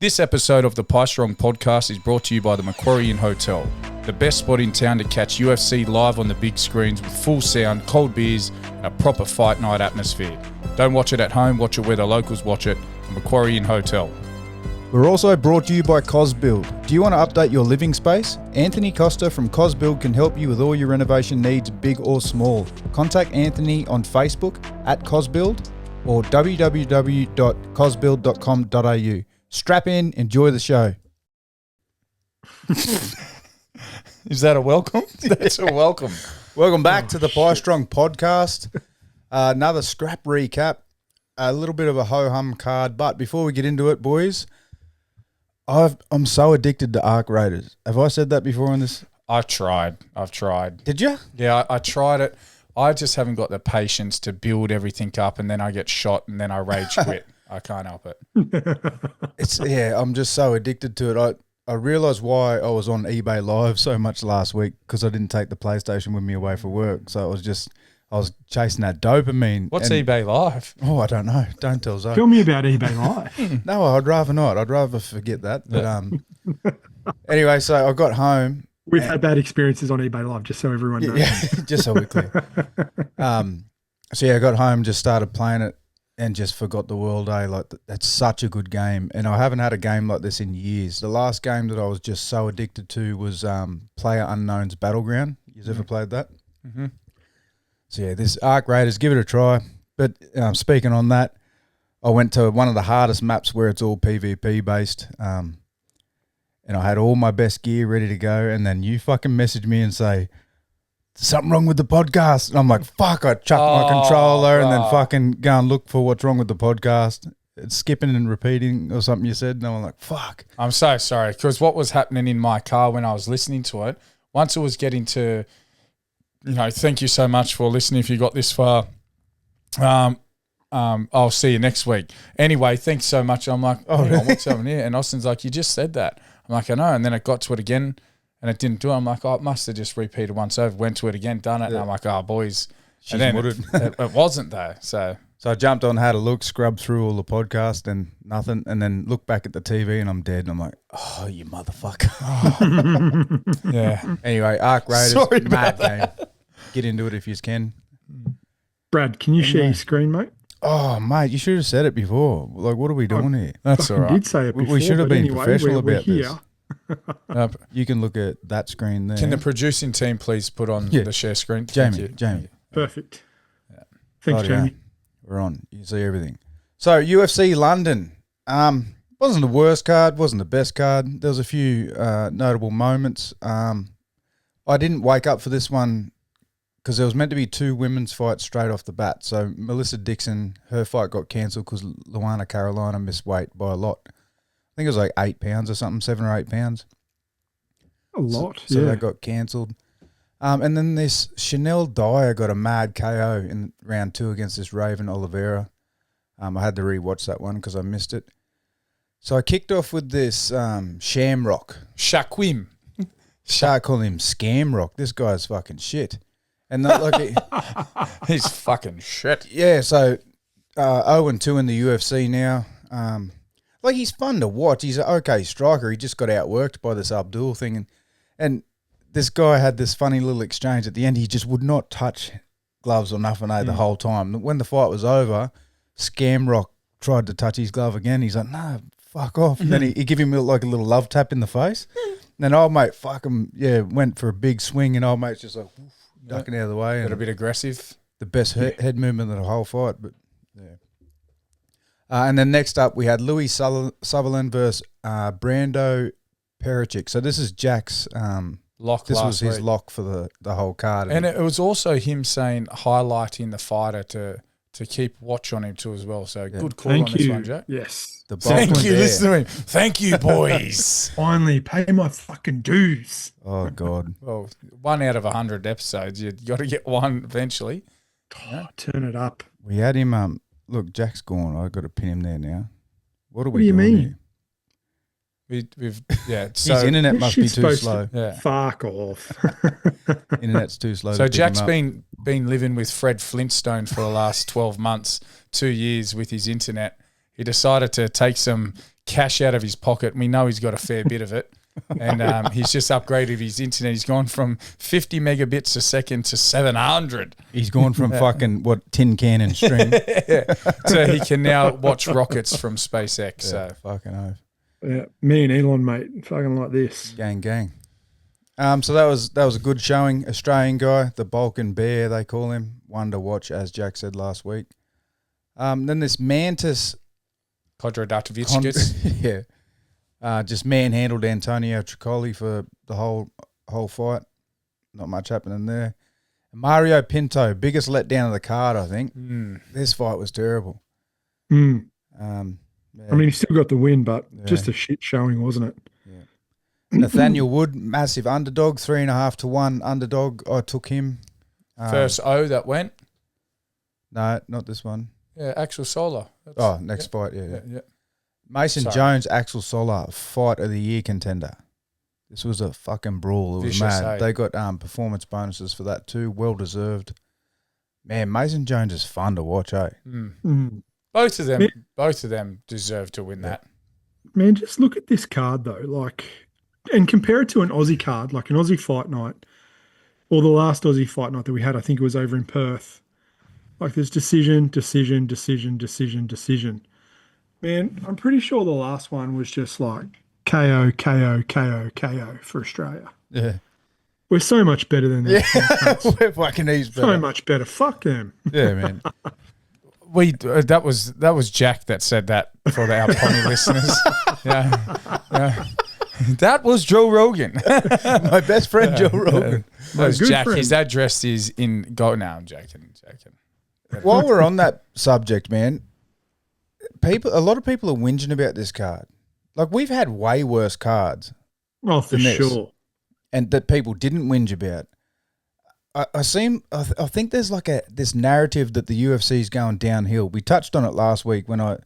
This episode of the Pie Strong podcast is brought to you by the Macquarie Inn Hotel, the best spot in town to catch UFC live on the big screens with full sound, cold beers, and a proper fight night atmosphere. Don't watch it at home, watch it where the locals watch it. The Macquarie Inn Hotel. We're also brought to you by CosBuild. Do you want to update your living space? Anthony Costa from CosBuild can help you with all your renovation needs, big or small. Contact Anthony on Facebook at CosBuild or www.cosbuild.com.au. Strap in, enjoy the show. Is that a welcome? That's a welcome. Welcome back to the Pie Strong podcast. Another scrap recap. A little bit of a ho-hum card, but before we get into it, boys, I'm so addicted to Arc Raiders. Have I said that before on this? I've tried. Did you? Yeah, I tried it. I just haven't got the patience to build everything up, and then I get shot, and then I rage quit. I can't help it. I'm just so addicted to it. I realised why I was on eBay Live so much last week, because I didn't take the PlayStation with me away for work. So I was chasing that dopamine. What's eBay Live? Oh, I don't know. Don't tell Zoe. Tell me about eBay Live. No, I'd rather not. I'd rather forget that. But anyway, so I got home. We've had bad experiences on eBay Live, just so everyone knows. Yeah, just so we're clear. I got home, just started playing it, and just forgot the world. That's such a good game, and I haven't had a game like this in years. The last game that I was just so addicted to was PlayerUnknown's Battleground. You ever played that? Mm-hmm. So yeah, this Arc Raiders, give it a try. But speaking on that, I went to one of the hardest maps where it's all PvP based, and I had all my best gear ready to go, and then you fucking messaged me and say, something wrong with the podcast. And I'm like, fuck, I chucked my controller and then fucking go and look for what's wrong with the podcast. It's skipping and repeating or something you said. And I'm like, fuck. I'm so sorry, because what was happening in my car when I was listening to it, once it was getting to, thank you so much for listening if you got this far. I'll see you next week. Anyway, thanks so much. I'm like, what's happening here? And Austin's like, you just said that. I'm like, I know. And then it got to it again. And it didn't do it. I'm like, it must have just repeated once over. Went to it again, done it. Yeah. And I'm like, boys. And then it wasn't though. So I jumped on, had a look, scrubbed through all the podcast and nothing. And then looked back at the TV and I'm dead. And I'm like, oh, you motherfucker. Yeah. Anyway, Arc Raiders, mad game. Get into it if you can. Brad, can you share your screen, mate? Oh, mate, you should have said it before. Like, what are we doing here? That's all right. I did say it before. We should have been professional about this. Here. You can look at that screen there. Can the producing team please put on the share screen? Jamie. Perfect. Yeah. Thanks, Jamie. We're on. You can see everything. So, UFC London. Wasn't the worst card, wasn't the best card. There was a few notable moments. I didn't wake up for this one because there was meant to be two women's fights straight off the bat. So, Melissa Dixon, her fight got cancelled because Luana Carolina missed weight by a lot. I think it was like 8 pounds or something, 7 or 8 pounds. A lot, So that got cancelled. And then this Chanel Dyer got a mad KO in round 2 against this Raven Oliveira. I had to rewatch that one because I missed it. So I kicked off with this Shamrock. Shaquim. I call him Scamrock. This guy's fucking shit. And he's fucking shit. Yeah, so 0-2 in the UFC now. He's fun to watch. He's an okay striker. He just got outworked by this Abdul thing. And this guy had this funny little exchange at the end. He just would not touch gloves or nothing the whole time. When the fight was over, Scamrock tried to touch his glove again. He's like, no, fuck off. And then he gave him like a little love tap in the face. And then old mate went for a big swing, and old mate's just like ducking out of the way. A bit aggressive. The best head movement of the whole fight. But yeah. And then next up, we had Louis Sutherland versus Brando Pericic. So this is Jack's lock. This was his lock for the whole card. And it was also him highlighting the fighter to keep watch on him too as well. So good call on this one, Jack. Yes. Thank you, listening. Thank you, boys. Finally, pay my fucking dues. Oh, God. Well, 1 out of 100 episodes. You got to get one eventually. Turn it up. We had him... Look, Jack's gone. I've got to pin him there now. What do you mean? Here? We've his internet must be too slow. Fuck off. Internet's too slow. So Jack's been living with Fred Flintstone for the last 12 months, 2 years with his internet. he decided to take some cash out of his pocket. We know he's got a fair bit of it. And he's just upgraded his internet. He's gone from 50 megabits a second to 700. He's gone from fucking, tin can and string. So he can now watch rockets from SpaceX. So fucking oath. Yeah, me and Elon, mate, fucking like this. Gang. So that was a good showing. Australian guy, the Balkan Bear, they call him. One to watch, as Jack said last week. Then this Mantis Kodrodatovic. Just manhandled Antonio Tricoli for the whole fight. Not much happening there. Mario Pinto, biggest letdown of the card, I think. This fight was terrible. I mean, he still got the win, but just a shit showing, wasn't it? Nathaniel Wood, massive underdog, 3.5 to 1 underdog. I took him. First O that went. No, not this one. Yeah, Axel Solar. Next fight, yeah. Mason Sorry. Jones, Axel Solar, fight of the year contender. This was a fucking brawl. It was mad. They got performance bonuses for that too. Well deserved. Man, Mason Jones is fun to watch, eh? Both of them deserve to win that. Man, just look at this card though, and compare it to an Aussie card, like an Aussie fight night, or the last Aussie fight night that we had. I think it was over in Perth. Like there's decision. Man, I'm pretty sure the last one was just like KO for Australia. Yeah. We're so much better than them. We're fucking easy. So much better. Fuck them. Yeah, man. That was Jack that said that for our Pommy listeners. Yeah. That was Joe Rogan. My best friend, Joe Rogan. That was good Jack. friend. His address is in Go. Now I'm joking. While we're on that subject, man, a lot of people are whinging about this card. Like we've had way worse cards. Oh, for sure. And that people didn't whinge about. I think there's like this narrative that the UFC is going downhill. We touched on it last week when I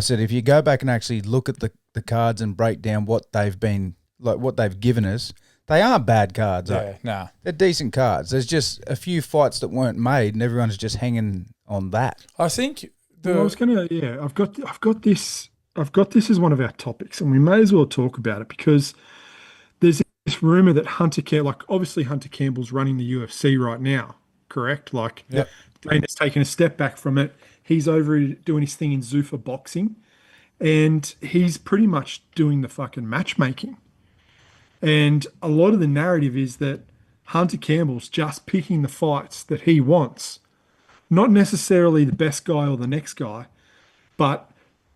said if you go back and actually look at the cards and break down what they've been like, what they've given us, they aren't bad cards. No, they're decent cards. There's just a few fights that weren't made, and everyone's just hanging on that. I think I've got this as one of our topics, and we may as well talk about it because there's this rumor that Hunter Campbell's running the UFC right now, correct? Like, Dana's taken a step back from it. He's over doing his thing in Zuffa boxing, and he's pretty much doing the fucking matchmaking. And a lot of the narrative is that Hunter Campbell's just picking the fights that he wants, not necessarily the best guy or the next guy, but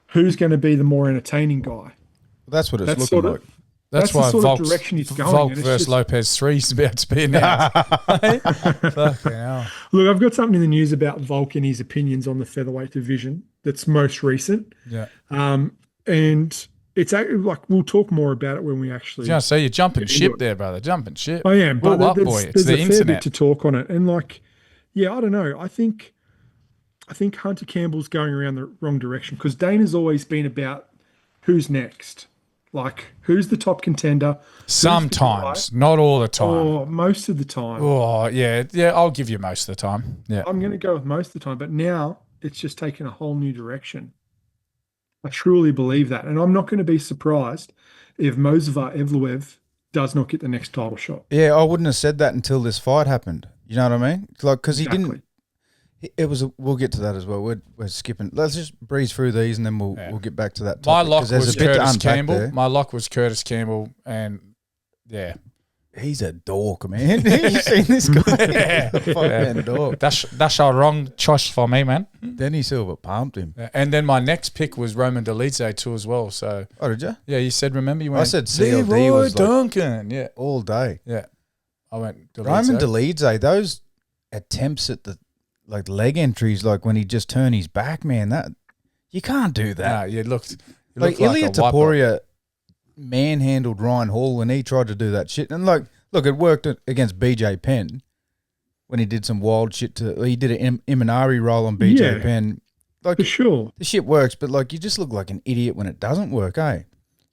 who's going to be the more entertaining guy. That's what it's looking like. That's the why sort of direction he's going. Volk versus Lopez 3 is about to be announced. Fucking hell. Look, I've got something in the news about Volk and his opinions on the featherweight division that's most recent. Yeah. And it's like we'll talk more about it when we actually. Yeah, so you're jumping ship there, brother. Jumping ship. I am, but Bull up, boy. It's there's the a fair internet. bit to talk on it, and like, yeah, I don't know. I think Hunter Campbell's going around the wrong direction because Dana's always been about who's next. Like, who's the top contender? Sometimes, not all the time. Oh, most of the time. Oh, yeah, I'll give you most of the time. Yeah. I'm going to go with most of the time, but now it's just taken a whole new direction. I truly believe that, and I'm not going to be surprised if Evloev does not get the next title shot. Yeah, I wouldn't have said that until this fight happened. You know what I mean? Like, because he didn't. It was. We'll get to that as well. We're skipping. Let's just breeze through these, and then we'll get back to that. My topic, lock 'cause there's was a bit to Curtis unpack Campbell. there. My lock was Curtis Campbell, and yeah, he's a dork, man. You seen this guy? Fucking dork. That's a wrong choice for me, man. Denny Silva pumped him. And then my next pick was Roman Dolidze too as well. So did you? Yeah, you said. Remember you went. I said CLD Leroy was like Duncan. Yeah, all day. Yeah, I went Dolidze. Roman Dolidze. Those attempts at the leg entries, like when he just turned his back, man. That you can't do that. Nah, you looked like Ilya Taporia manhandled Ryan Hall when he tried to do that shit, and look, it worked against BJ Penn when he did some wild shit. He did an Imanari roll on BJ Penn. Like, for sure, the shit works, but like you just look like an idiot when it doesn't work, eh?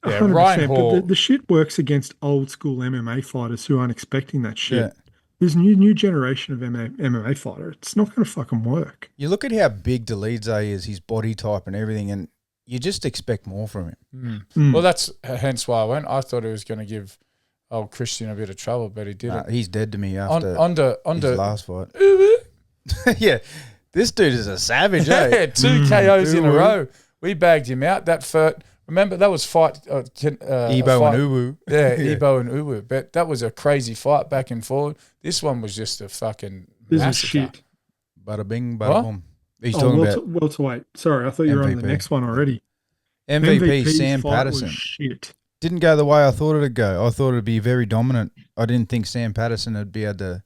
Yeah, 100%, Ryan Hall. But the shit works against old school MMA fighters who aren't expecting that shit. Yeah. There's new generation of MMA fighter. It's not going to fucking work. You look at how big Dolidze is, his body type and everything, and you just expect more from him. Well, that's hence why I went. I thought he was going to give old Christian a bit of trouble, but he didn't. He's dead to me after his last fight. Yeah, this dude is a savage, yeah, eh? 2 KOs in a row. We bagged him out. Remember, that was fight. Ebo and Uwu. Yeah, Ebo and Uwu. But that was a crazy fight back and forward. This one was just a fucking This is massacre. shit. Bada bing, bada boom. He's Oh, talking about welterweight. Sorry, I thought you were on the MVP. next one already. MVP Sam fight Patterson. was shit. Didn't go the way I thought it'd go. I thought it'd be very dominant. I didn't think Sam Patterson would be able to.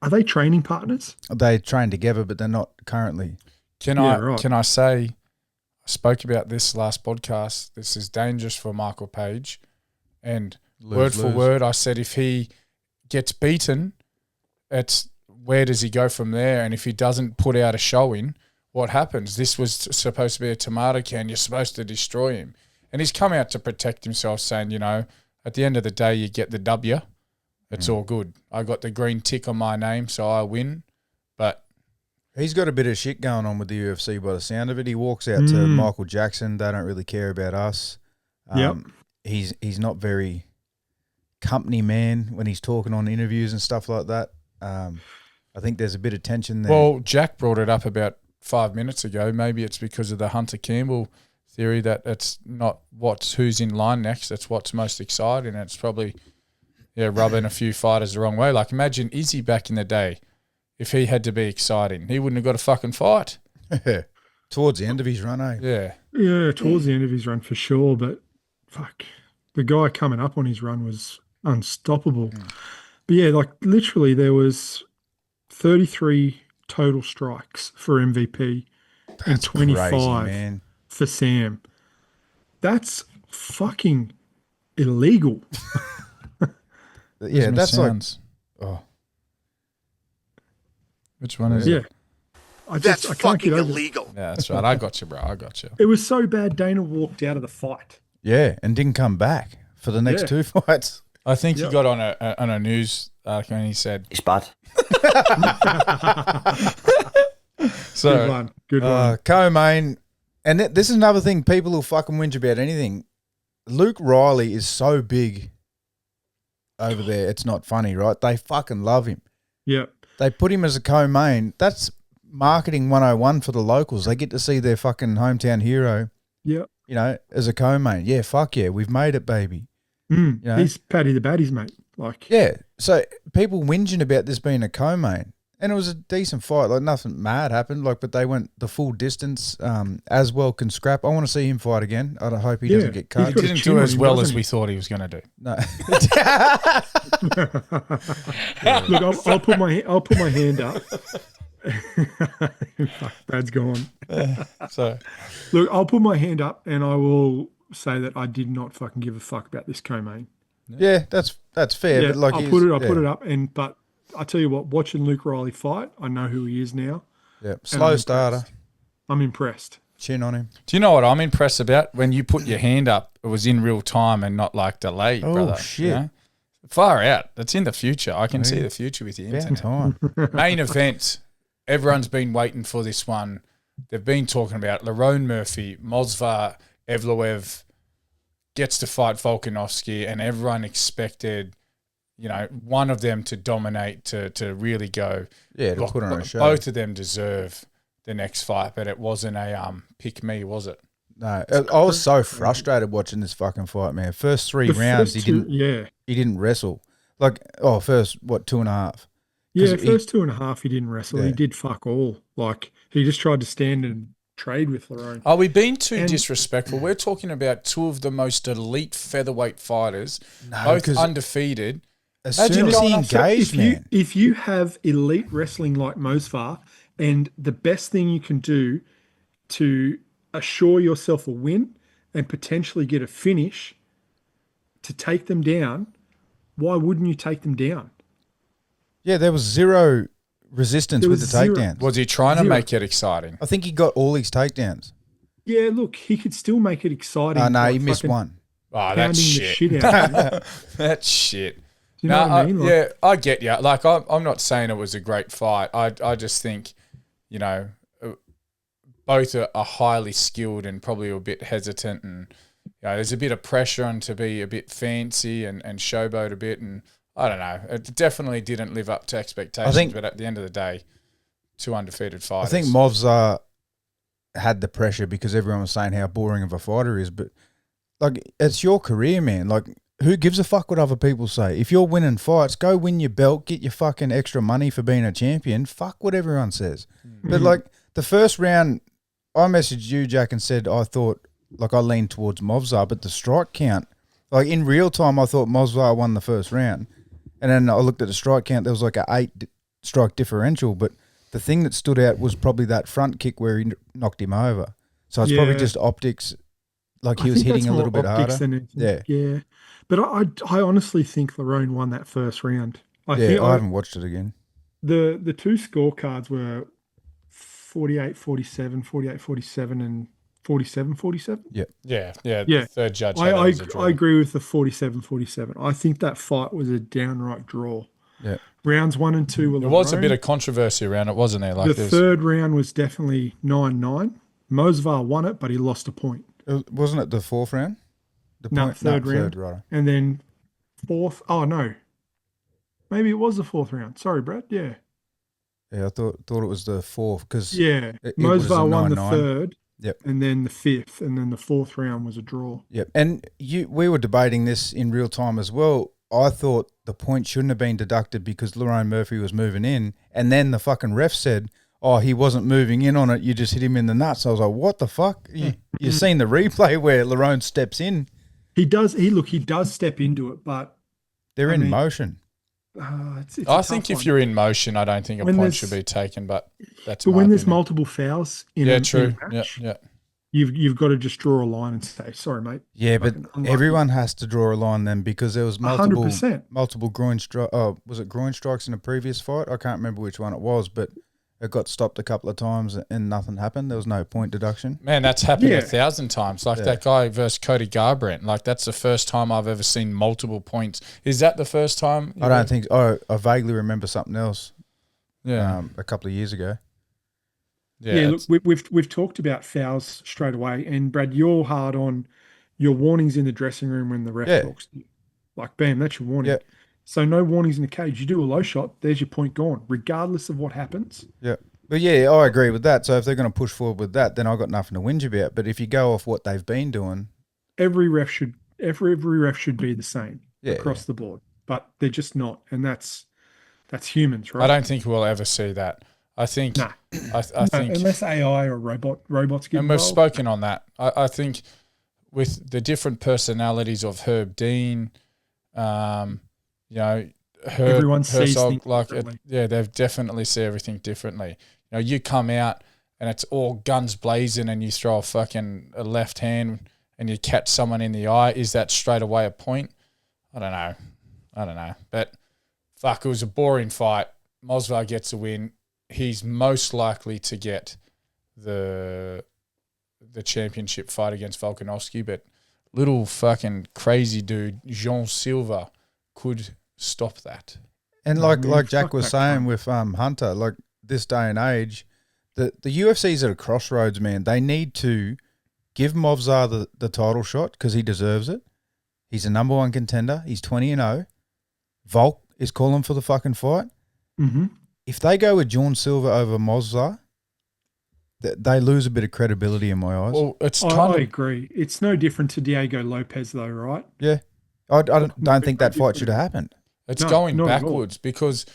Are they training partners? They train together, but they're not currently. Can I say, I spoke about this last podcast. This is dangerous for Michael Page. And word for word, I said if he gets beaten, it's where does he go from there? And if he doesn't put out a showing, what happens? This was supposed to be a tomato can. You're supposed to destroy him. And he's come out to protect himself, saying, at the end of the day, you get the W. It's all good. I got the green tick on my name, so I win. But he's got a bit of shit going on with the UFC by the sound of it. He walks out to Michael Jackson. They don't really care about us. He's not very company man when he's talking on interviews and stuff like that. I think there's a bit of tension there. Well, Jack brought it up about 5 minutes ago. Maybe it's because of the Hunter Campbell theory that it's not who's in line next. It's what's most exciting. And it's probably rubbing a few fighters the wrong way. Like imagine Izzy back in the day. If he had to be exciting, he wouldn't have got a fucking fight. Towards the end of his run, eh? Yeah. Yeah, towards the end of his run for sure. But fuck, the guy coming up on his run was unstoppable. But yeah, like literally there was 33 total strikes for MVP and 25 crazy, for Sam. That's fucking illegal. Yeah, that's sounds. Oh. Which one is Yeah. it? I That's can't fucking get over it. illegal. Yeah, that's right. I got you, bro. I got you. It was so bad Dana walked out of the fight. Yeah, and didn't come back for the next two fights. I think he got on a news article and he said, Spot. so, Good one. Good one. Co-main, and this is another thing people will fucking whinge about anything. Luke Riley is so big over there. It's not funny, right? They fucking love him. Yeah. They put him as a co-main. That's marketing 101 for the locals. They get to see their fucking hometown hero, Yeah. As a co-main. Yeah, fuck yeah, we've made it, baby. He's Paddy the Baddies, mate. Like, Yeah, so people whinging about this being a co-main. And it was a decent fight. Like, nothing mad happened. Like, but they went the full distance. As well can scrap. I want to see him fight again. I hope he doesn't get he cut. got a didn't chin do on as him, well doesn't as he? we thought he was going to do. No. look, I'll put my hand up. Fuck, Brad's gone. So, Look, I'll put my hand up and I will say that I did not fucking give a fuck about this co-main. Yeah, that's fair. Yeah, but like I'll put it up, but I tell you what, watching Luke Riley fight, I know who he is now. Yeah, I'm slow impressed. starter. I'm impressed. Chin on him. do you know what I'm impressed about? When you put your hand up, it was in real time and not like delayed, Oh, brother. shit. Far out. It's in the future. I can see the future with the About internet. time. Main event. Everyone's been waiting for this one. They've been talking about Lerone Murphy, Mozvar, Evloev gets to fight Volkanovski, and everyone expected, one of them to dominate, to really go. Yeah, to put on a show. Both of them deserve the next fight, but it wasn't a pick me, was it? No, I was so frustrated watching this fucking fight, man. First three rounds, he didn't wrestle. Like, first 2.5. Yeah, first 2.5 he didn't wrestle. Yeah. He did fuck all. Like, he just tried to stand and trade with Lerone. Are we being too disrespectful? We're talking about two of the most elite featherweight fighters, both 'cause undefeated. As soon as he engaged, man. If you have elite wrestling like Mozvar, and the best thing you can do to assure yourself a win and potentially get a finish to take them down, why wouldn't you take them down? Yeah, there was zero resistance with the takedowns. Was he trying to make it exciting? I think he got all his takedowns. Yeah, look, he could still make it exciting. Oh, no, by he missed fucking one. Oh, pounding that's the shit. shit out of him. That's shit. Do you know what I mean? Like, yeah, I get you. Like, I'm not saying it was a great fight. I just think, both are highly skilled and probably a bit hesitant, and there's a bit of pressure on to be a bit fancy and showboat a bit, and I don't know. It definitely didn't live up to expectations, but at the end of the day, 2 undefeated fighters. I think Movsar had the pressure because everyone was saying how boring of a fighter he is, but like, it's your career, man. Like, who gives a fuck what other people say? If you're winning fights, go win your belt, get your fucking extra money for being a champion. Fuck what everyone says. But like, the first round, I messaged you, Jack, and said I thought, like, I leaned towards Movsar, but the strike count, like, in real time, I thought Movsar won the first round. And then I looked at the strike count, there was like a 8 strike differential, but the thing that stood out was probably that front kick where he knocked him over. So it's probably just optics. Like, he was hitting a little bit harder. Yeah. But I honestly think Lerone won that first round. I haven't watched it again. The two scorecards were 48-47, 48-47, and 47-47. Yeah. The third judge. I agree with the 47-47. I think that fight was a downright draw. Yeah. Rounds 1 and 2 were There was a bit of controversy around it, wasn't there? Like, the third round was definitely 9-9. Mosvar won it, but he lost a point. Wasn't it the fourth round? Third round. Right. And then fourth. Oh, no. Maybe it was the fourth round. Sorry, Brad. Yeah. Yeah, I thought it was the fourth because Mosvar won the third. Yep. And then the fifth, and then the fourth round was a draw. Yep. And we were debating this in real time as well. I thought the point shouldn't have been deducted because Lerone Murphy was moving in, and then the fucking ref said, "Oh, he wasn't moving in on it. You just hit him in the nuts." I was like, "What the fuck?" You've seen the replay where Lerone steps in. He does. He does step into it, but they're in motion. It's I think if you're in motion, I don't think a point should be taken. But that's. But when there's multiple fouls in a match, yeah. You've got to just draw a line and say, "Sorry, mate." Yeah, but everyone has to draw a line then because there was multiple 100%. multiple groin strikes. Oh, was it groin strikes in a previous fight? I can't remember which one it was, but it got stopped a couple of times and nothing happened. There was no point deduction. Man, that's happened 1,000 times. Like that guy versus Cody Garbrandt. Like, that's the first time I've ever seen multiple points. Is that the first time? I don't think. Oh, I vaguely remember something else. Yeah, a couple of years ago. Yeah, look, we've talked about fouls straight away, and Brad, you're hard on your warnings in the dressing room when the ref talks to you. Like, bam, that's your warning. Yeah. So no warnings in the cage. You do a low shot, there's your point gone, regardless of what happens. Yeah. But yeah, I agree with that. So if they're going to push forward with that, then I've got nothing to whinge about. But if you go off what they've been doing, every ref should be the same across the board. But they're just not, and that's humans, right? I don't think we'll ever see that. I think I think unless AI or robots get involved. And we've spoken on that. I think with the different personalities of Herb Dean, everyone sees things like differently. they definitely see everything differently. You come out and it's all guns blazing, and you throw a left hand and you catch someone in the eye. Is that straight away a point? I don't know. But fuck, it was a boring fight. Mosvar gets a win. He's most likely to get the championship fight against Volkanovski, but little fucking crazy dude Jean Silva could stop that. And like Jack was saying with Hunter, like, this day and age, the UFC's at a crossroads, man. They need to give Movsar the title shot because he deserves it. He's a number 1 contender. He's 20-0. Volk is calling for the fucking fight. Mm-hmm. If they go with Jean Silva over Movsar, they lose a bit of credibility in my eyes. Well, I agree. It's no different to Diego Lopez, though, right? Yeah. I don't think that fight should have happened. It's going backwards because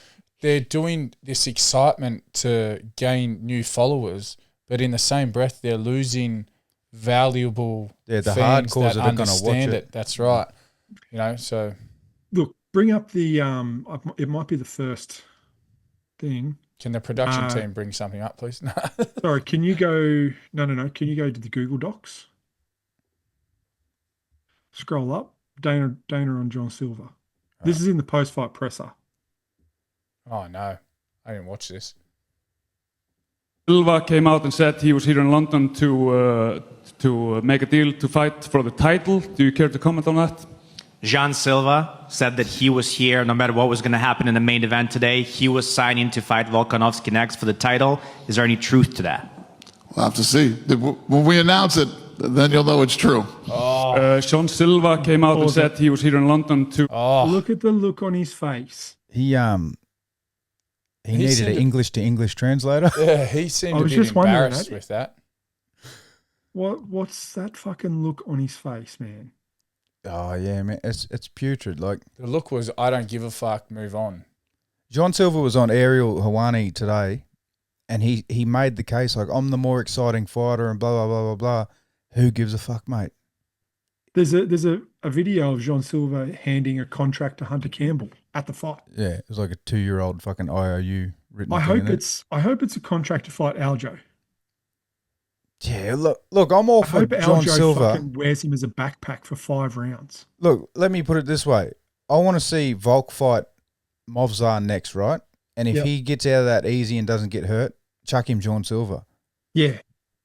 they're doing this excitement to gain new followers, but in the same breath, they're losing valuable the fans hardcores that are going to watch understand it. That's right. So look, bring up the it might be the first thing. Can the production team bring something up, please? Sorry, can you go? No. Can you go to the Google Docs? Scroll up. Dana on Jean Silva. This is in the post-fight presser. Oh no, I didn't watch this. Silva came out and said he was here in London to make a deal to fight for the title. Do you care to comment on that? Jean Silva said that he was here no matter what was going to happen in the main event today. He was signing to fight Volkanovski next for the title. Is there any truth to that? We'll have to see. When we announce it, then you'll know it's true. Jean Silva came out and said he was here in London to. Look at the look on his face. He needed an English to English translator. Yeah, he seemed a bit embarrassed with that. What's that fucking look on his face, man? Oh yeah, man, it's putrid. Like the look was, I don't give a fuck. Move on. Jean Silva was on Ariel Helwani today, and he made the case like, I'm the more exciting fighter and blah blah blah blah blah. Who gives a fuck, mate? There's a video of Jean Silva handing a contract to Hunter Campbell at the fight. Yeah, it was like a 2-year-old fucking IOU written. I hope it's a contract to fight Aljo. Yeah, look, I'm all for Jean Silva. Fucking wears him as a backpack for 5 rounds. Look, let me put it this way: I want to see Volk fight Movsar next, right? And if he gets out of that easy and doesn't get hurt, chuck him Jean Silva. Yeah,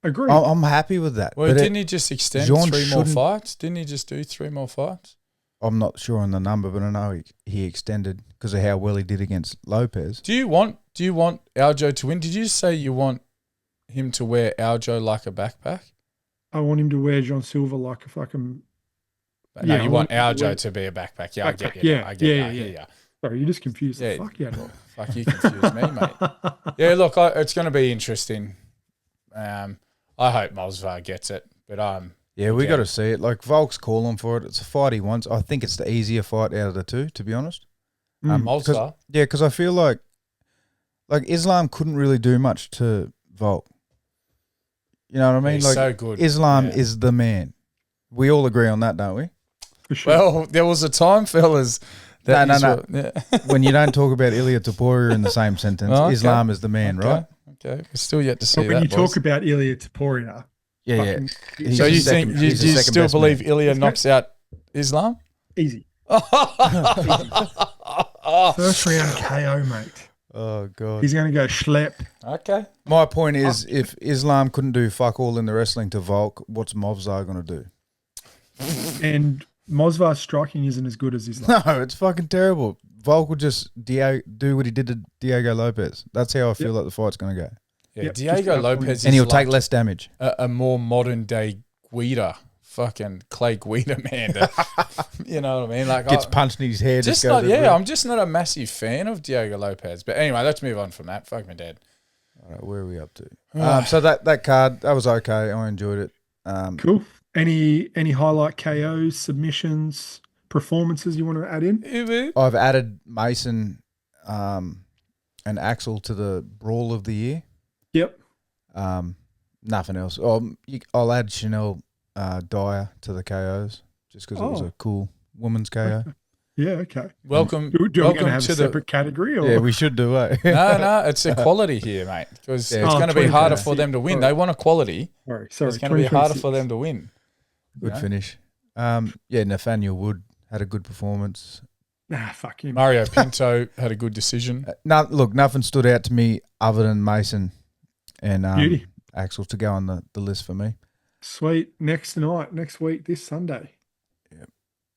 agree. I'm happy with that. Well, didn't he just extend Jean 3 more fights? Didn't he just do 3 more fights? I'm not sure on the number, but I know he extended because of how well he did against Lopez. Do you want Aljo to win? Did you just say you want him to wear Aljo like a backpack? I want him to wear Jean Silva like a fucking. No, you want Aljo to be a backpack. Yeah, backpack. I get you. I get you. Sorry, you just confused the fuck out of me. Fuck, you confused me, mate. Yeah, look, it's going to be interesting. I hope Movsar gets it, but yeah, we got to see it. Like Volk's calling for it. It's a fight he wants. I think it's the easier fight out of the two, to be honest. Movsar. Yeah, because I feel like Islam couldn't really do much to Volk. You know what I mean? He's like so good. Islam is the man. We all agree on that, don't we? For sure. Well, there was a time, fellas. No. When you don't talk about Ilia Topuria in the same sentence, Islam is the man, right? Okay, we're still yet to see but that. When you boys. talk about Ilia Topuria, yeah. So you think you still believe Ilia knocks out Islam? Easy. First round KO, mate. Oh god, he's going to go schlep. Okay. My point is, if Islam couldn't do fuck all in the wrestling to Volk, what's Movsar going to do? And Movsar's striking isn't as good as Islam. No, it's fucking terrible. Volk will just do what he did to Diego Lopez. That's how I feel like the fight's going to go. Yeah, Diego Lopez, and he'll take less damage. A more modern day Guida, fucking Clay Guida, man. You know what I mean? Like gets punched in his head. I'm just not a massive fan of Diego Lopez. But anyway, let's move on from that. Fuck my dad. All right, where are we up to? So that card, that was okay. I enjoyed it. Cool. Any highlight KOs, submissions, performances you want to add in? I've added Mason and Axel to the Brawl of the Year. Yep. Nothing else. I'll add Chanel Dyer to the KOs just because it was a cool woman's KO. Okay. Yeah, okay. Welcome. Do we welcome have to a separate category? Or? Yeah, we should do it. No, it's equality here, mate. Because it's going to be harder for them to win. They want equality. Sorry. It's going to be harder for them to win. Good finish. Nathaniel Wood had a good performance. Nah, fuck him. Mario Pinto had a good decision. Look, nothing stood out to me other than Mason and Axel to go on the list for me. Sweet. Next week, this Sunday. Yep.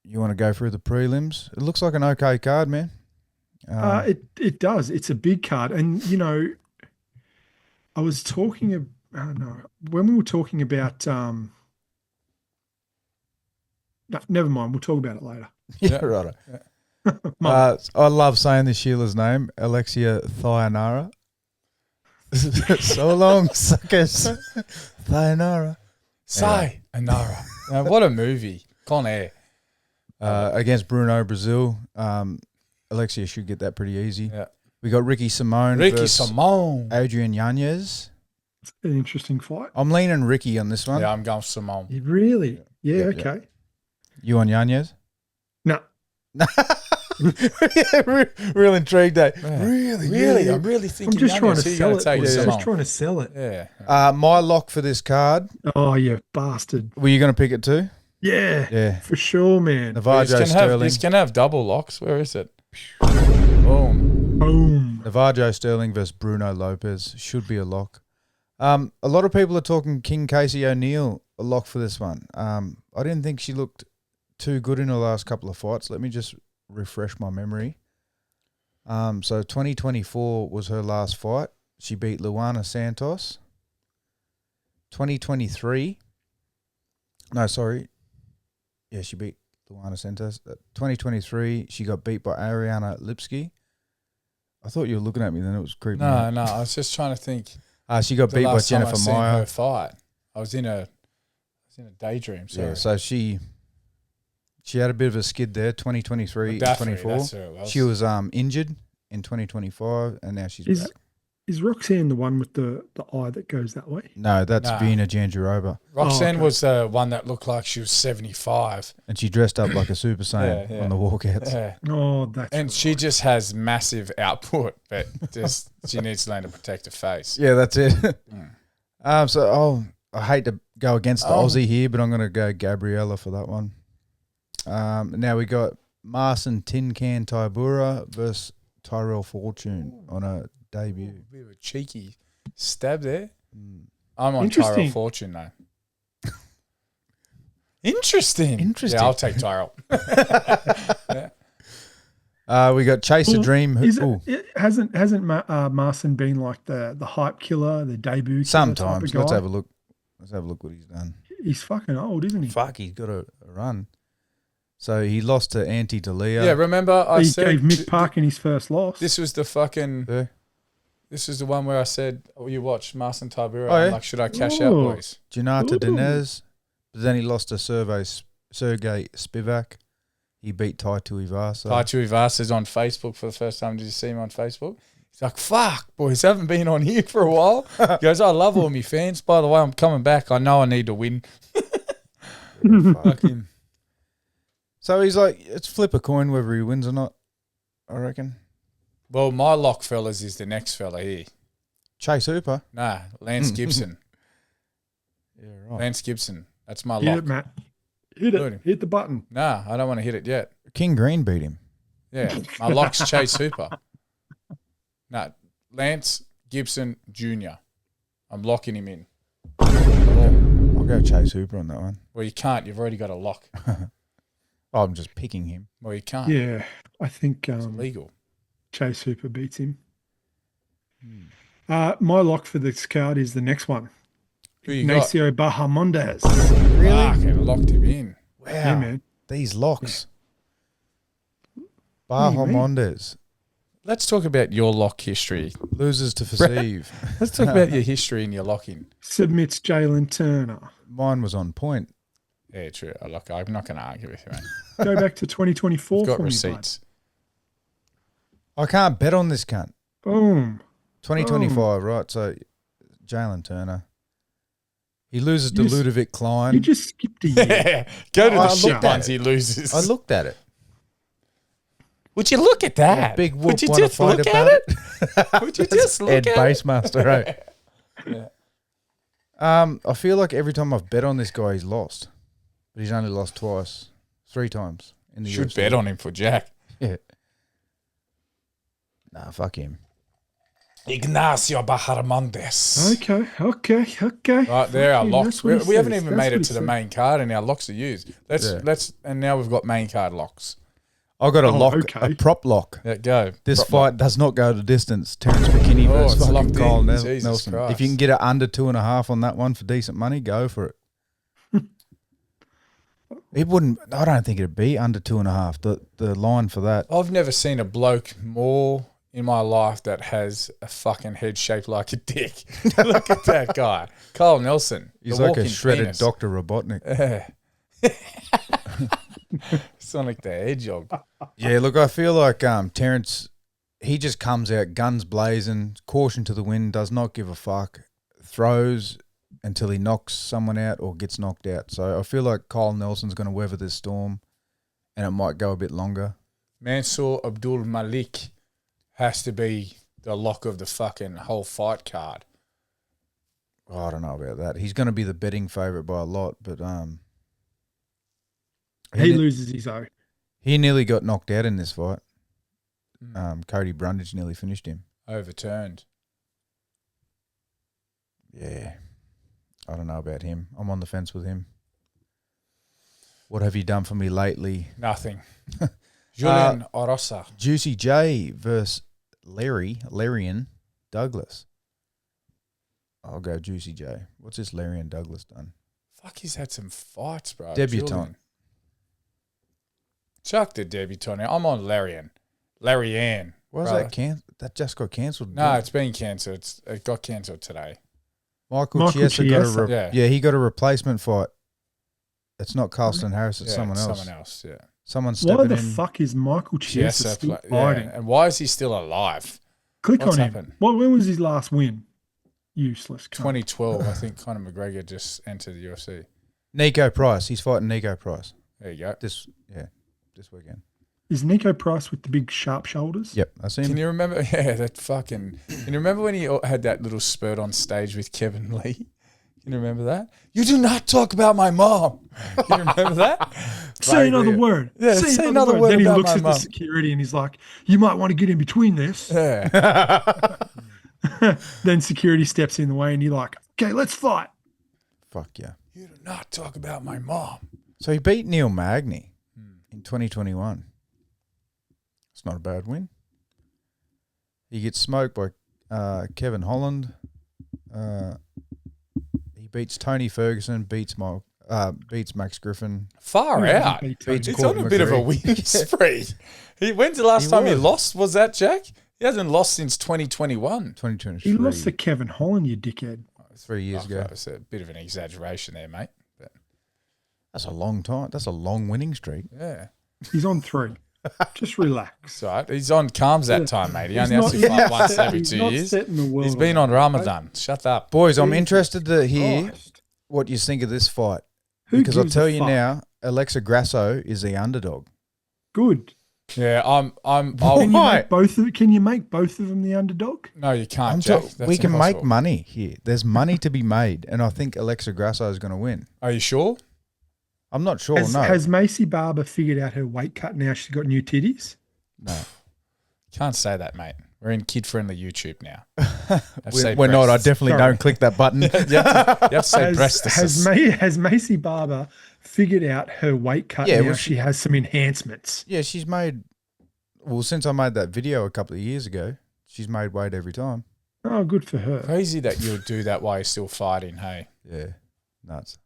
You want to go through the prelims? It looks like an okay card, man. It does. It's a big card. And, I was talking when we were talking about no, never mind. We'll talk about it later. Yeah, right. Yeah. I love saying this Sheila's name, Alexia Thyanara. So long, suckers. Thyanara. Sayonara. What a movie. Con Air. Against Bruno Brazil. Alexia should get that pretty easy. Yeah. We got Ricky Simone versus Adrian Yanez. It's an interesting fight. I'm leaning Ricky on this one. Yeah, I'm going Simone. Really? Yeah, okay. Yeah. You on Yanez? No. Real intrigued, eh? Yeah. Really? I'm really thinking. I'm just trying to sell it. Just trying to sell it. Yeah. My lock for this card. Oh, you bastard. Were you going to pick it too? Yeah. For sure, man. Navajo Sterling. This can have double locks. Where is it? Boom. Navajo Sterling versus Bruno Lopez. Should be a lock. A lot of people are talking King Casey O'Neill a lock for this one. I didn't think she looked too good in her last couple of fights. Let me just refresh my memory. So 2024 was her last fight. She beat Luana Santos. 2023. No, sorry. Yeah, she beat Luana Santos. 2023, she got beat by Ariana Lipski. I thought you were looking at me then. It was creeping No, out. no. I was just trying to think. She got The beat by last time I Jennifer seen Meyer. her fight, I was in a daydream. Sorry. Yeah, so she had a bit of a skid there, 2023 and Daffrey, 24. that's who it was. She was injured in 2025, and now she's back. Is Roxanne the one with the eye that goes that way? No, that's Nah. Vina Jandiroba. Roxanne okay. was the one that looked like she was 75. And she dressed up like a Super Saiyan Yeah, yeah. on the walkouts. Yeah. Oh, that's And she right. just has massive output, but just she needs to learn to protect her face. Yeah, that's it. Mm. So I hate to go against the Oh. Aussie here, but I'm going to go Gabriella for that one. Now we got Marcin Tin Can Tybura versus Tyrell Fortune on a debut. Bit of a cheeky stab there. Mm. I'm on Interesting. Tyrell Fortune though. Interesting. Interesting. Yeah, I'll take Tyrell. We got Chase a Well, Dream. Hasn't Marcin been like the hype killer, the debut killer type Sometimes. of guy? Let's have a look. Let's have a look what he's done. He's fucking old, isn't he? Fuck, he's got a run. So he lost to Antti D'Elia. Yeah, remember I He said gave Mick Parkin his first loss. this was the fucking Yeah. this is the one where I said, "Oh, you watched Marcin Tybura." Oh, yeah? I'm like, should I cash out, Ooh. boys? Janata Ooh. Dinez. But then he lost to Sergey Spivak. He beat Tai Tuivasa. Tai Tuivasa's on Facebook for the first time. Did you see him on Facebook? He's like, fuck, boys, haven't been on here for a while. He goes, I love all my fans. By the way, I'm coming back. I know I need to win. Fuck him. So he's like, it's flip a coin whether he wins or not, I reckon. Well, my lock, fellas, is the next fella here. Chase Hooper. Nah, Lance Gibson. Yeah, right. Lance Gibson. That's my Hit lock. it, Matt. Hit Good. it. Hit the button. Nah, I don't want to hit it yet. King Green beat him. Yeah, my lock's Chase Hooper. Nah, Lance Gibson Jr. I'm locking him in. I'll go Chase Hooper on that one. Well, you can't. You've already got a lock. Oh, I'm just picking him. Well, you can't. Yeah, I think It's illegal. Chase Hooper beats him. My lock for this card is the next one. Who you got? Ignacio Bahamondes. Really? Fuck, I locked him in. Wow. Yeah, man. These locks. What do you mean? Bahamondes. Let's talk about your lock history. Loses to Faceve. Let's talk about your history and your locking. Submits Jalen Turner. Mine was on point. Yeah, true. I'm not going to argue with you, mate. Go back to 2024 I've got for receipts. I can't bet on this cunt. me, bud. Boom. 2025, right? So Jalen Turner. He loses to You just- Ludovic Klein. You just skipped a year. Go to Oh, I the shit looked at ones he loses. I looked at it. Would you look at that? Big whoop Would you wanna just fight look about at it? Would you just look Ed at it? Basemaster, right? Yeah. I feel like every time I've bet on this guy, he's lost. But he's only lost three times in the Should UFC. bet on him for Jack. Yeah. Nah, fuck him. Ignacio Bahamondes. Okay. Right, there are our Fucking, locks. that's what he We haven't says. even That's made what it he to the said. main card, and our locks are used. And now we've got main card locks. I got a Oh, lock, okay. a prop lock. Yeah, go. This Prop fight lock. does not go the distance. Terrence McKinney Oh, versus it's fucking locked Kyle in. Jesus Nelson. Christ. If you can get it under 2.5 on that one for decent money, go for it. It wouldn't. I don't think it'd be under 2.5. The line for that. I've never seen a bloke more in my life that has a fucking head shaped like a dick. Look at that guy, Kyle Nelson. He's the like a walking shredded penis. Dr. Robotnik. Sonic the Hedgehog. Yeah, look, I feel like Terrence, he just comes out guns blazing, caution to the wind, does not give a fuck, throws until he knocks someone out or gets knocked out. So I feel like Kyle Nelson's going to weather this storm, and it might go a bit longer. Mansour Abdul Malik has to be the lock of the fucking whole fight card. Oh, I don't know about that. He's going to be the betting favourite by a lot, but He loses his own. he nearly got knocked out in this fight. Cody Brundage nearly finished him. Overturned. Yeah. I don't know about him. I'm on the fence with him. What have you done for me lately? Nothing. Julian Orosa. Juicy J versus Larian Douglas. I'll go Juicy J. What's this Larian Douglas done? Fuck, he's had some fights, bro. Debutant. Julian. Chuck the debutant. I'm on Larian. Larian. Why is that cancelled? That just got cancelled. No, it's been cancelled. It got cancelled today. Michael Chiesa got Yeah. he got a replacement fight. It's not Carlston Harris, it's someone else. Someone else, yeah. Someone stepping Why the in. fuck is Michael Chiesa still fighting? And why is he still alive? Click What's on him. happened? When was his last win? Useless. cunt. 2012, I think Conor McGregor just entered the UFC. Nico Price. He's fighting Nico Price. There you go. This weekend. Is Nico Price with the big sharp shoulders? Yep, I see him. Can you remember? Yeah, that fucking. Can you remember when he had that little spurt on stage with Kevin Lee? Can you remember that? You do not talk about my mom. Can you remember that? Say another word. Yeah, say another word Then he about looks my at mum. the security and he's like, "You might want to get in between this." Yeah. Then security steps in the way and you're like, "Okay, let's fight." Fuck yeah. You do not talk about my mom. So he beat Neil Magny in 2021. It's not a bad win. He gets smoked by Kevin Holland. He beats Tony Ferguson, beats Max Griffin. Far out. Beat Beats He's Court on a bit of a McGree. winning spree. When's the last time he was. lost? Was that Jack? He hasn't lost since 2021. 2023. He lost to Kevin Holland, you dickhead. 3 years ago. That was a bit of an exaggeration there, mate. But That's a long time. That's a long winning streak. yeah. He's on 3. Just relax. It's all right. He's on calms that time, mate. He He's only has to not- fight once every He's 2 not years. setting the world He's been on Ramadan. Shut up. Boys, I'm interested to hear Christ. what you think of this fight. Who Because I'll gives a tell you fuck? now, Alexa Grasso is the underdog. Good. Yeah, I'll Can you make both of them the underdog? no, you can't, Jack. That's we can make impossible. money here. There's money to be made, and I think Alexa Grasso is going to win. Are you sure? I'm not sure. Has Macy Barber figured out her weight cut now? She's got new titties. No. Can't say that, mate. We're in kid-friendly YouTube now. We're not. I definitely Sorry. don't click that button. You have to say breasts. Has Macy Barber figured out her weight cut Yeah, now? well, She has some enhancements. Yeah, she's made. Well, since I made that video a couple of years ago, she's made weight every time. Oh, good for her. Crazy that you would do that while you're still fighting, hey? Yeah, nuts.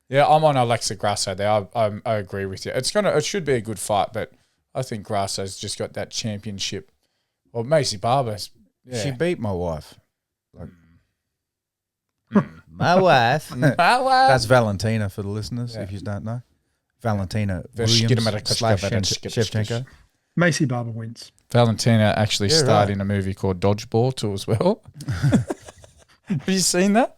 Yeah, I'm on Alexa Grasso there. I agree with you. It should be a good fight, but I think Grasso's just got that championship. Well, Macy Barber's. Yeah. She beat my wife. Like, my wife. That's Valentina for the listeners, if you don't know. Valentina Williams / Shevchenko. Macy Barber wins. Valentina actually Yeah, starred right. in a movie called Dodgeball too as well. Have you seen that?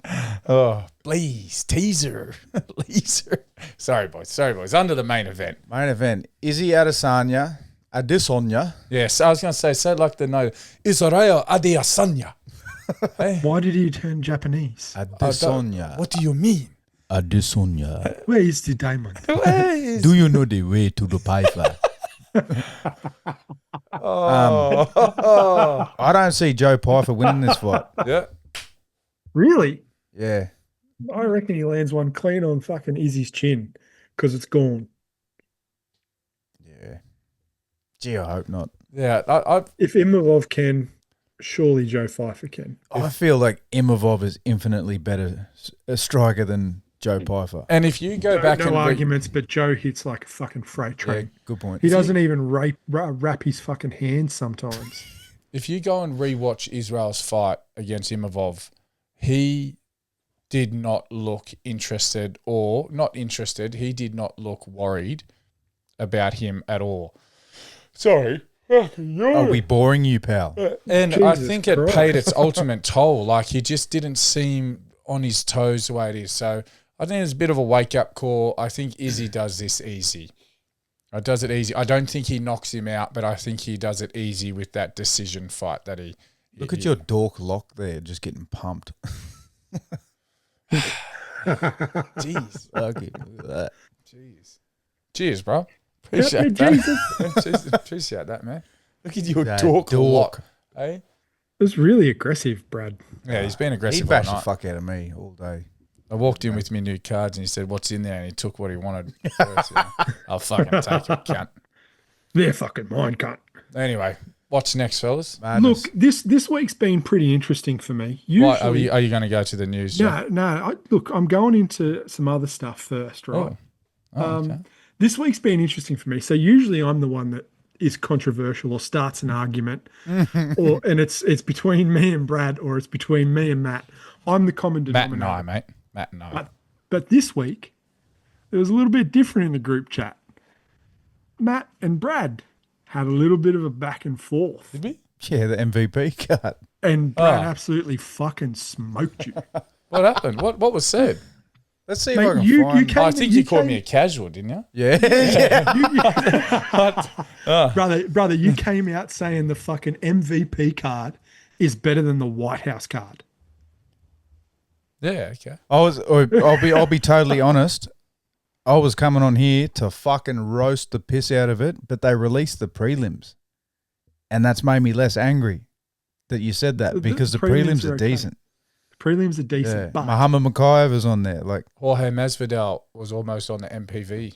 Oh, please, teaser. Laser. Sorry, boys. Under the main event. Main event. Izzy Adesanya. Yes, I was going to say like the no Israel Adesanya. Hey, Why did he turn Japanese? Adesanya. what do you mean? Adesanya. Where is the diamond? Do you know the way to the Pyfer? I don't see Joe Pyfer winning this fight. Yeah. Really? Yeah. I reckon he lands one clean on fucking Izzy's chin because it's gone. Yeah. Gee, I hope not. Yeah, I If Imavov can, surely Joe Pyfer can. I feel like Imavov is infinitely better a striker than Joe Pyfer. and if you go back no and arguments, but Joe hits like a fucking freight Yeah, train. good point. He doesn't even wrap his fucking hands sometimes. if you go and rewatch Israel's fight against Imavov, he did not look interested or not interested. He did not look worried about him at all. Sorry. Are we boring you, pal? And I Jesus think it Christ. paid its ultimate toll. Like he just didn't seem on his toes the way it is. So I think it's a bit of a wake-up call. I think Izzy does this easy. Does it easy. I don't think he knocks him out, but I think he does it easy with that decision fight that he... Look at your dork lock there, just getting pumped. Jeez. Okay, look at that. Jeez. Cheers, bro. Appreciate that. Jesus. Appreciate that, man. Look at your That dork dork. lock. Hey? It was really aggressive, Brad. Yeah, he's been He aggressive all bashed the night. fuck out of me all day. I walked in with my new cards and he said, "What's in there?" And he took what he wanted. First, I'll fucking take it, cunt. They're fucking mine, cunt. Anyway, What's next, fellas? Madness. Look, this week's been pretty interesting for me. Why, Usually, are you going to go to the news? Jack? look, I'm going into some other stuff first, right? Okay. This week's been interesting for me. So usually I'm the one that is controversial or starts an argument, and it's between me and Brad, or it's between me and Matt. I'm the common Matt denominator. and I, mate. Matt and I. But this week, it was a little bit different in the group chat. Matt and Brad had a little bit of a back and forth. Did we? Yeah, the MVP card. And Brad absolutely fucking smoked you. What happened? What was said? Let's see if Mate, I can you find. came- I think you called me a casual, didn't you? Yeah. Brother, you came out saying the fucking MVP card is better than the White House card. Yeah. Okay. I'll be totally honest. I was coming on here to fucking roast the piss out of it, but they released the prelims, and that's made me less angry that you said that, because the prelims are okay. decent. Prelims are decent, Yeah. but Muhammad Makayev is on there. Like, Jorge Masvidal was almost on the MVP.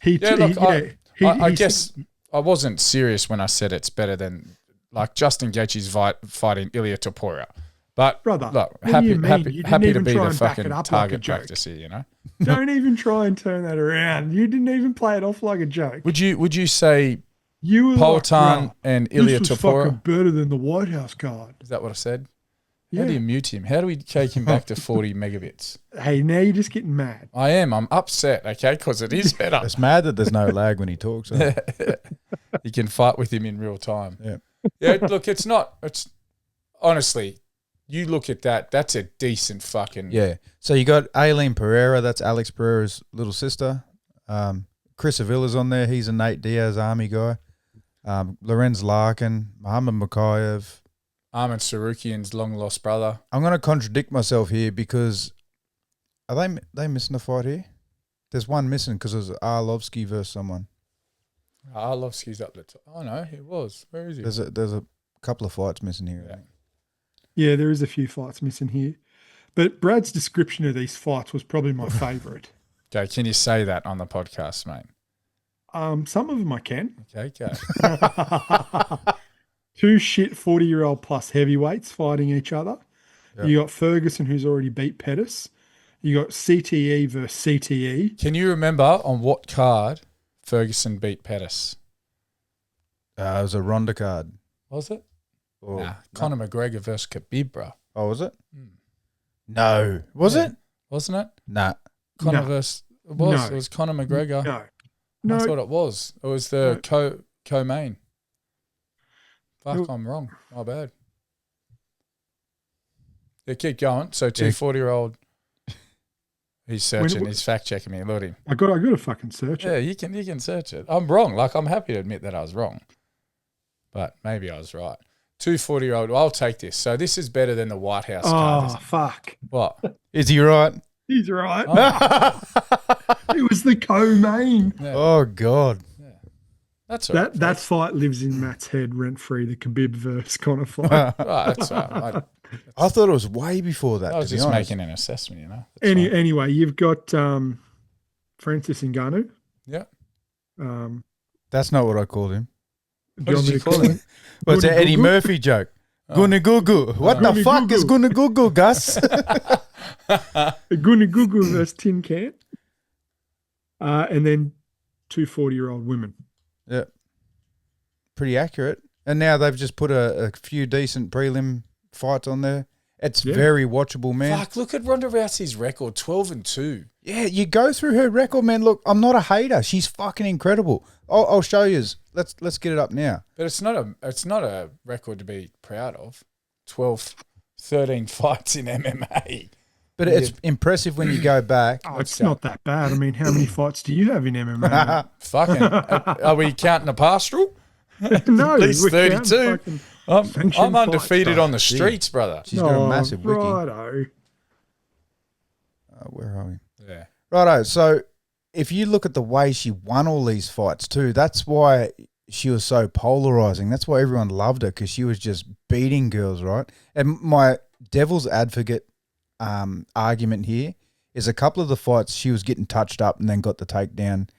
he, Yeah, look, I he- guess I wasn't serious when I said it's better than like Justin Gaethje's fighting Ilya Topuria. But Brother, look, what do you mean? You didn't happy to even be try the and back it fucking up like a target joke. practice here, you know. Don't even try and turn that around. You didn't even play it off like a joke. Would you say You were Poltan like, "Bro, and Ilya this was Topuria? fucking better than the White House card. Is that what I said? Yeah. How do you mute him? How do we take him back to 40 megabits? Hey, now you're just getting mad. I am. I'm upset, okay, because it is better. it's mad that there's no lag when he talks. Huh? You can fight with him in real time. Yeah. Yeah, look, it's honestly, you look at that, that's a decent fucking. Yeah. So you got Aileen Pereira. That's Alex Pereira's little sister. Chris Avila's on there. He's a Nate Diaz Army guy. Lorenz Larkin, Muhammad Makayev. Armin Sarukian's long lost brother. I'm going to contradict myself here because are they missing a fight here? There's one missing because it was Arlovsky versus someone. Arlovsky's up the top. Oh, no, he was. Where is he? There's a couple of fights missing here. I think. Yeah, there is a few fights missing here. But Brad's description of these fights was probably my favourite. Okay, can you say that on the podcast, mate? Some of them I can. Okay, go. Two shit 40-year-old plus heavyweights fighting each other. Yeah. You got Ferguson, who's already beat Pettis. You got CTE versus CTE. Can you remember on what card Ferguson beat Pettis? It was a Ronda card. Was it? Or, Nah, Conor McGregor versus Khabib, bro. Oh, was it? No. Was it? Wasn't it? Nah. Conor No. versus... It was. No. It was Conor McGregor. No. I thought it was. It was the co-main. Fuck, No. I'm wrong. My bad. Yeah, keep going. So two Yeah. 40-year-old... He's searching. When- He's fact-checking me. Look at him. I got to fucking search Yeah, it. you can search it. I'm wrong. Like, I'm happy to admit that I was wrong. But maybe I was right. Two 40-year-old... Well, I'll take this. So this is better than the White House card. Oh, fuck. What? Is he right? He's right. Oh, It was the co-main. yeah. Oh, God. That's all right. That fight lives in Matt's head rent-free, the Khabib versus Conor fight. Right, that's all right. I thought it was way before that. I was to be just honest. making an assessment, you know. That's fine. Anyway, you've got Francis Ngannou. Yeah. That's not what I called him. Do you want me you to call call him? him? What's that Goody Eddie Goo Goo? Murphy joke? Guna Gugu. What the Goody fuck Goo is Goo. Guna Gugu, Gus? Guna Gugu versus Tin Can. And then two 40-year-old women. Yeah. Pretty accurate. And now they've just put a few decent prelim fights on there. It's Yeah. very watchable, man. Fuck, look at Ronda Rousey's record, 12-2. Yeah, you go through her record, man. Look, I'm not a hater. She's fucking incredible. I'll show you. Let's get it up now. But it's not a record to be proud of. 13 fights in MMA. But it's impressive when you go back. Oh, it's not that bad. I mean, how many fights do you have in MMA? Fucking, are we counting the pastoral? No, At least we're counting 32. fucking- I'm Sanctioned undefeated fights, on the streets, brother. She's got a massive wiki. righto. Where are we? Yeah. Righto. So if you look at the way she won all these fights too, that's why she was so polarizing. That's why everyone loved her, because she was just beating girls, right? And my devil's advocate argument here is a couple of the fights she was getting touched up and then got the takedown,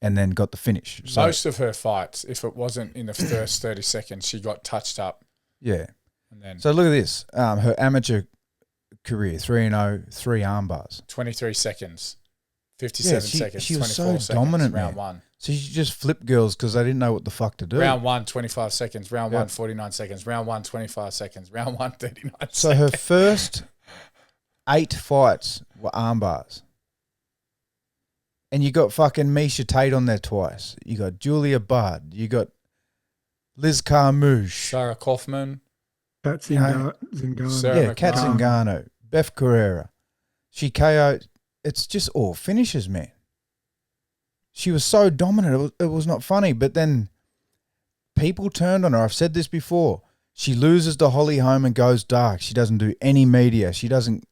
and then got the finish. So, Most of her fights, if it wasn't in the first 30 seconds, she got touched up. yeah. And then So look at this. Her amateur career, 3-0, 3 armbars. 23 seconds, 57 seconds, she was 24 so seconds, dominant, round man. one. So she just flipped girls because they didn't know what the fuck to do. Round 1, 25 seconds. Round Yeah. 1, 49 seconds. Round 1, 25 seconds. Round 1, 39 So seconds. her first 8 fights were armbars. And you got fucking Misha Tate on there twice. You got Julia Budd. You got Liz Carmouche. Sarah Kaufman. Pat know, Zingano. Sarah Yeah, Kat McMahon. Zingano. Beth Carrera. She KO'd. It's just all finishes, man. She was so dominant. It was not funny. But then people turned on her. I've said this before. She loses to Holly Holm and goes dark. She doesn't do any media. She doesn't,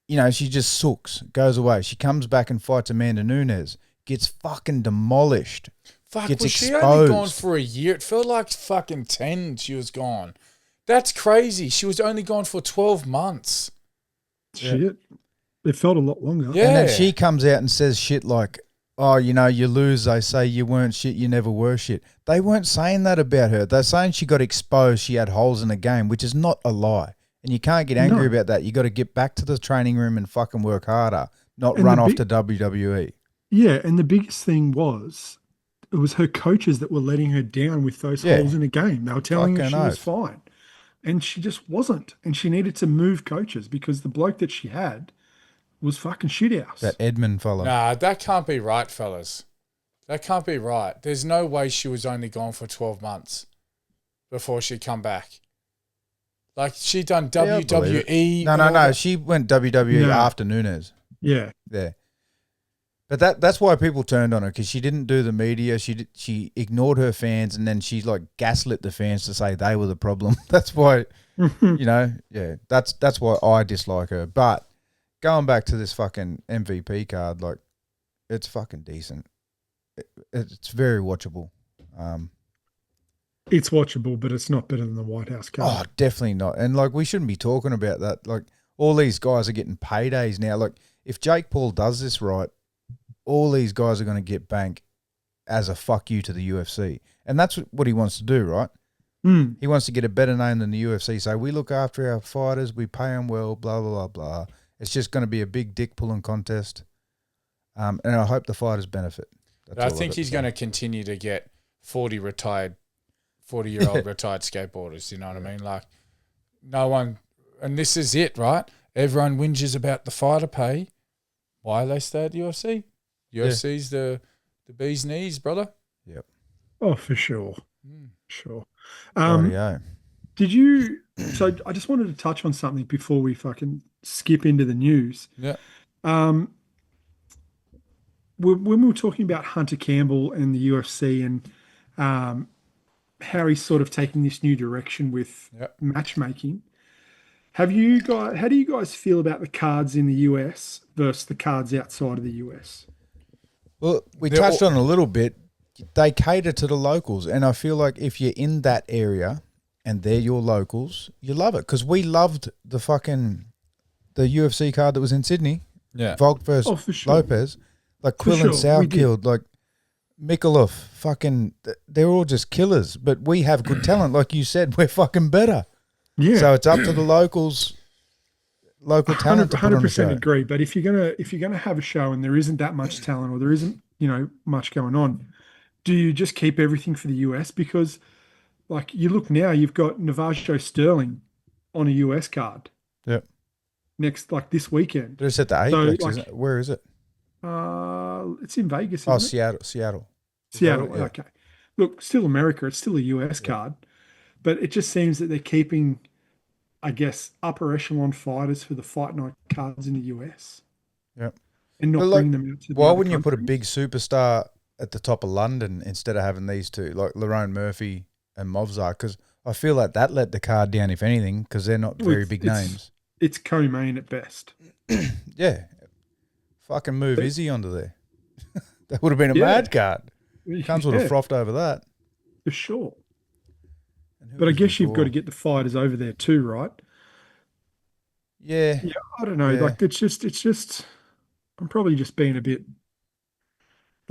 she just sooks, goes away. She comes back and fights Amanda Nunes. Gets fucking demolished. Fuck, Gets was she exposed. only gone for a year? It felt like fucking 10 she was gone. That's crazy. She was only gone for 12 months. Shit. It felt a lot longer. Yeah. And then she comes out and says shit like, oh, you lose. They say you weren't shit. You never were shit. They weren't saying that about her. They're saying she got exposed. She had holes in the game, which is not a lie. And you can't get angry about that. You got to get back to the training room and fucking work harder, not And run the off big- to WWE. Yeah, and the biggest thing was it was her coaches that were letting her down with those Yeah. holes in the game. They were telling her Fucking she was oath. fine. And she just wasn't. And she needed to move coaches because the bloke that she had was fucking shit house. That Edmund fella. Nah, that can't be right, fellas. That can't be right. There's no way she was only gone for 12 months before she come back. Like, she done Yeah, I believe it. WWE. No. and all that. She went WWE No. after Nunes. Yeah. Yeah. But that's why people turned on her, because she didn't do the media. She ignored her fans, and then she like gaslit the fans to say they were the problem. That's why, that's why I dislike her. But going back to this fucking MVP card, like, it's fucking decent. It's very watchable. It's watchable, but it's not better than the White House Oh, card. definitely not. And like, we shouldn't be talking about that. Like, all these guys are getting paydays now. Like, if Jake Paul does this right, all these guys are going to get bank as a fuck you to the UFC. And that's what he wants to do, right? Mm. He wants to get a better name than the UFC. So we look after our fighters, we pay them well, blah, blah, blah, blah. It's just going to be a big dick pulling contest. And I hope the fighters benefit. That's I all think got he's say. going to continue to get 40-year-old retired skateboarders. You know what I mean? Like, no one, and this is it, right? Everyone whinges about the fighter pay. Why they stay at the UFC? UFC's the bee's knees, brother. Yep. Oh, for sure. Sure. Rightio. Did you? So I just wanted to touch on something before we fucking skip into the news. Yeah. When we were talking about Hunter Campbell and the UFC and how he's sort of taking this new direction with matchmaking, how do you guys feel about the cards in the US versus the cards outside of the US? Well, we They're touched all- on it a little bit. They cater to the locals. And I feel like if you're in that area and they're your locals, you love it. Because we loved the UFC card that was in Sydney. Yeah. Volk versus Oh, for sure. Lopez. Like For Quill and sure, Sow we did. killed. Like Mikulov. Fucking, they're all just killers. But we have good talent. Like you said, we're fucking better. Yeah. So it's up to the local talent to put on the show. 100% agree. But if you're gonna have a show and there isn't that much talent or there isn't much going on, do you just keep everything for the US? Because like you look now, you've got Navajo Sterling on a US card Yep. next, like this weekend. But it's at the So, Apex, like- isn't it? Where is it? It's in Vegas. Oh, Isn't it? Seattle. Seattle. Yeah. Okay. Look, still America. It's still a US card, but it just seems that they're keeping, I guess, upper echelon fighters for the fight night cards in the US. Yep. And not But, like, bringing them out to the Why other wouldn't you put a countries. big superstar at the top of London instead of having these two, like Lerone Murphy and Movzar? Because I feel like that let the card down, if anything, because they're not very big names. It's co-main at best. Yeah. Fucking move Izzy onto there. That would have been a Yeah. mad card. Comes would have Yeah, frothed over that. for sure. And who But I was guess you've got before? to get the fighters over there too, right? Yeah. Yeah, I don't know. Yeah. Like it's just. I'm probably just being a bit.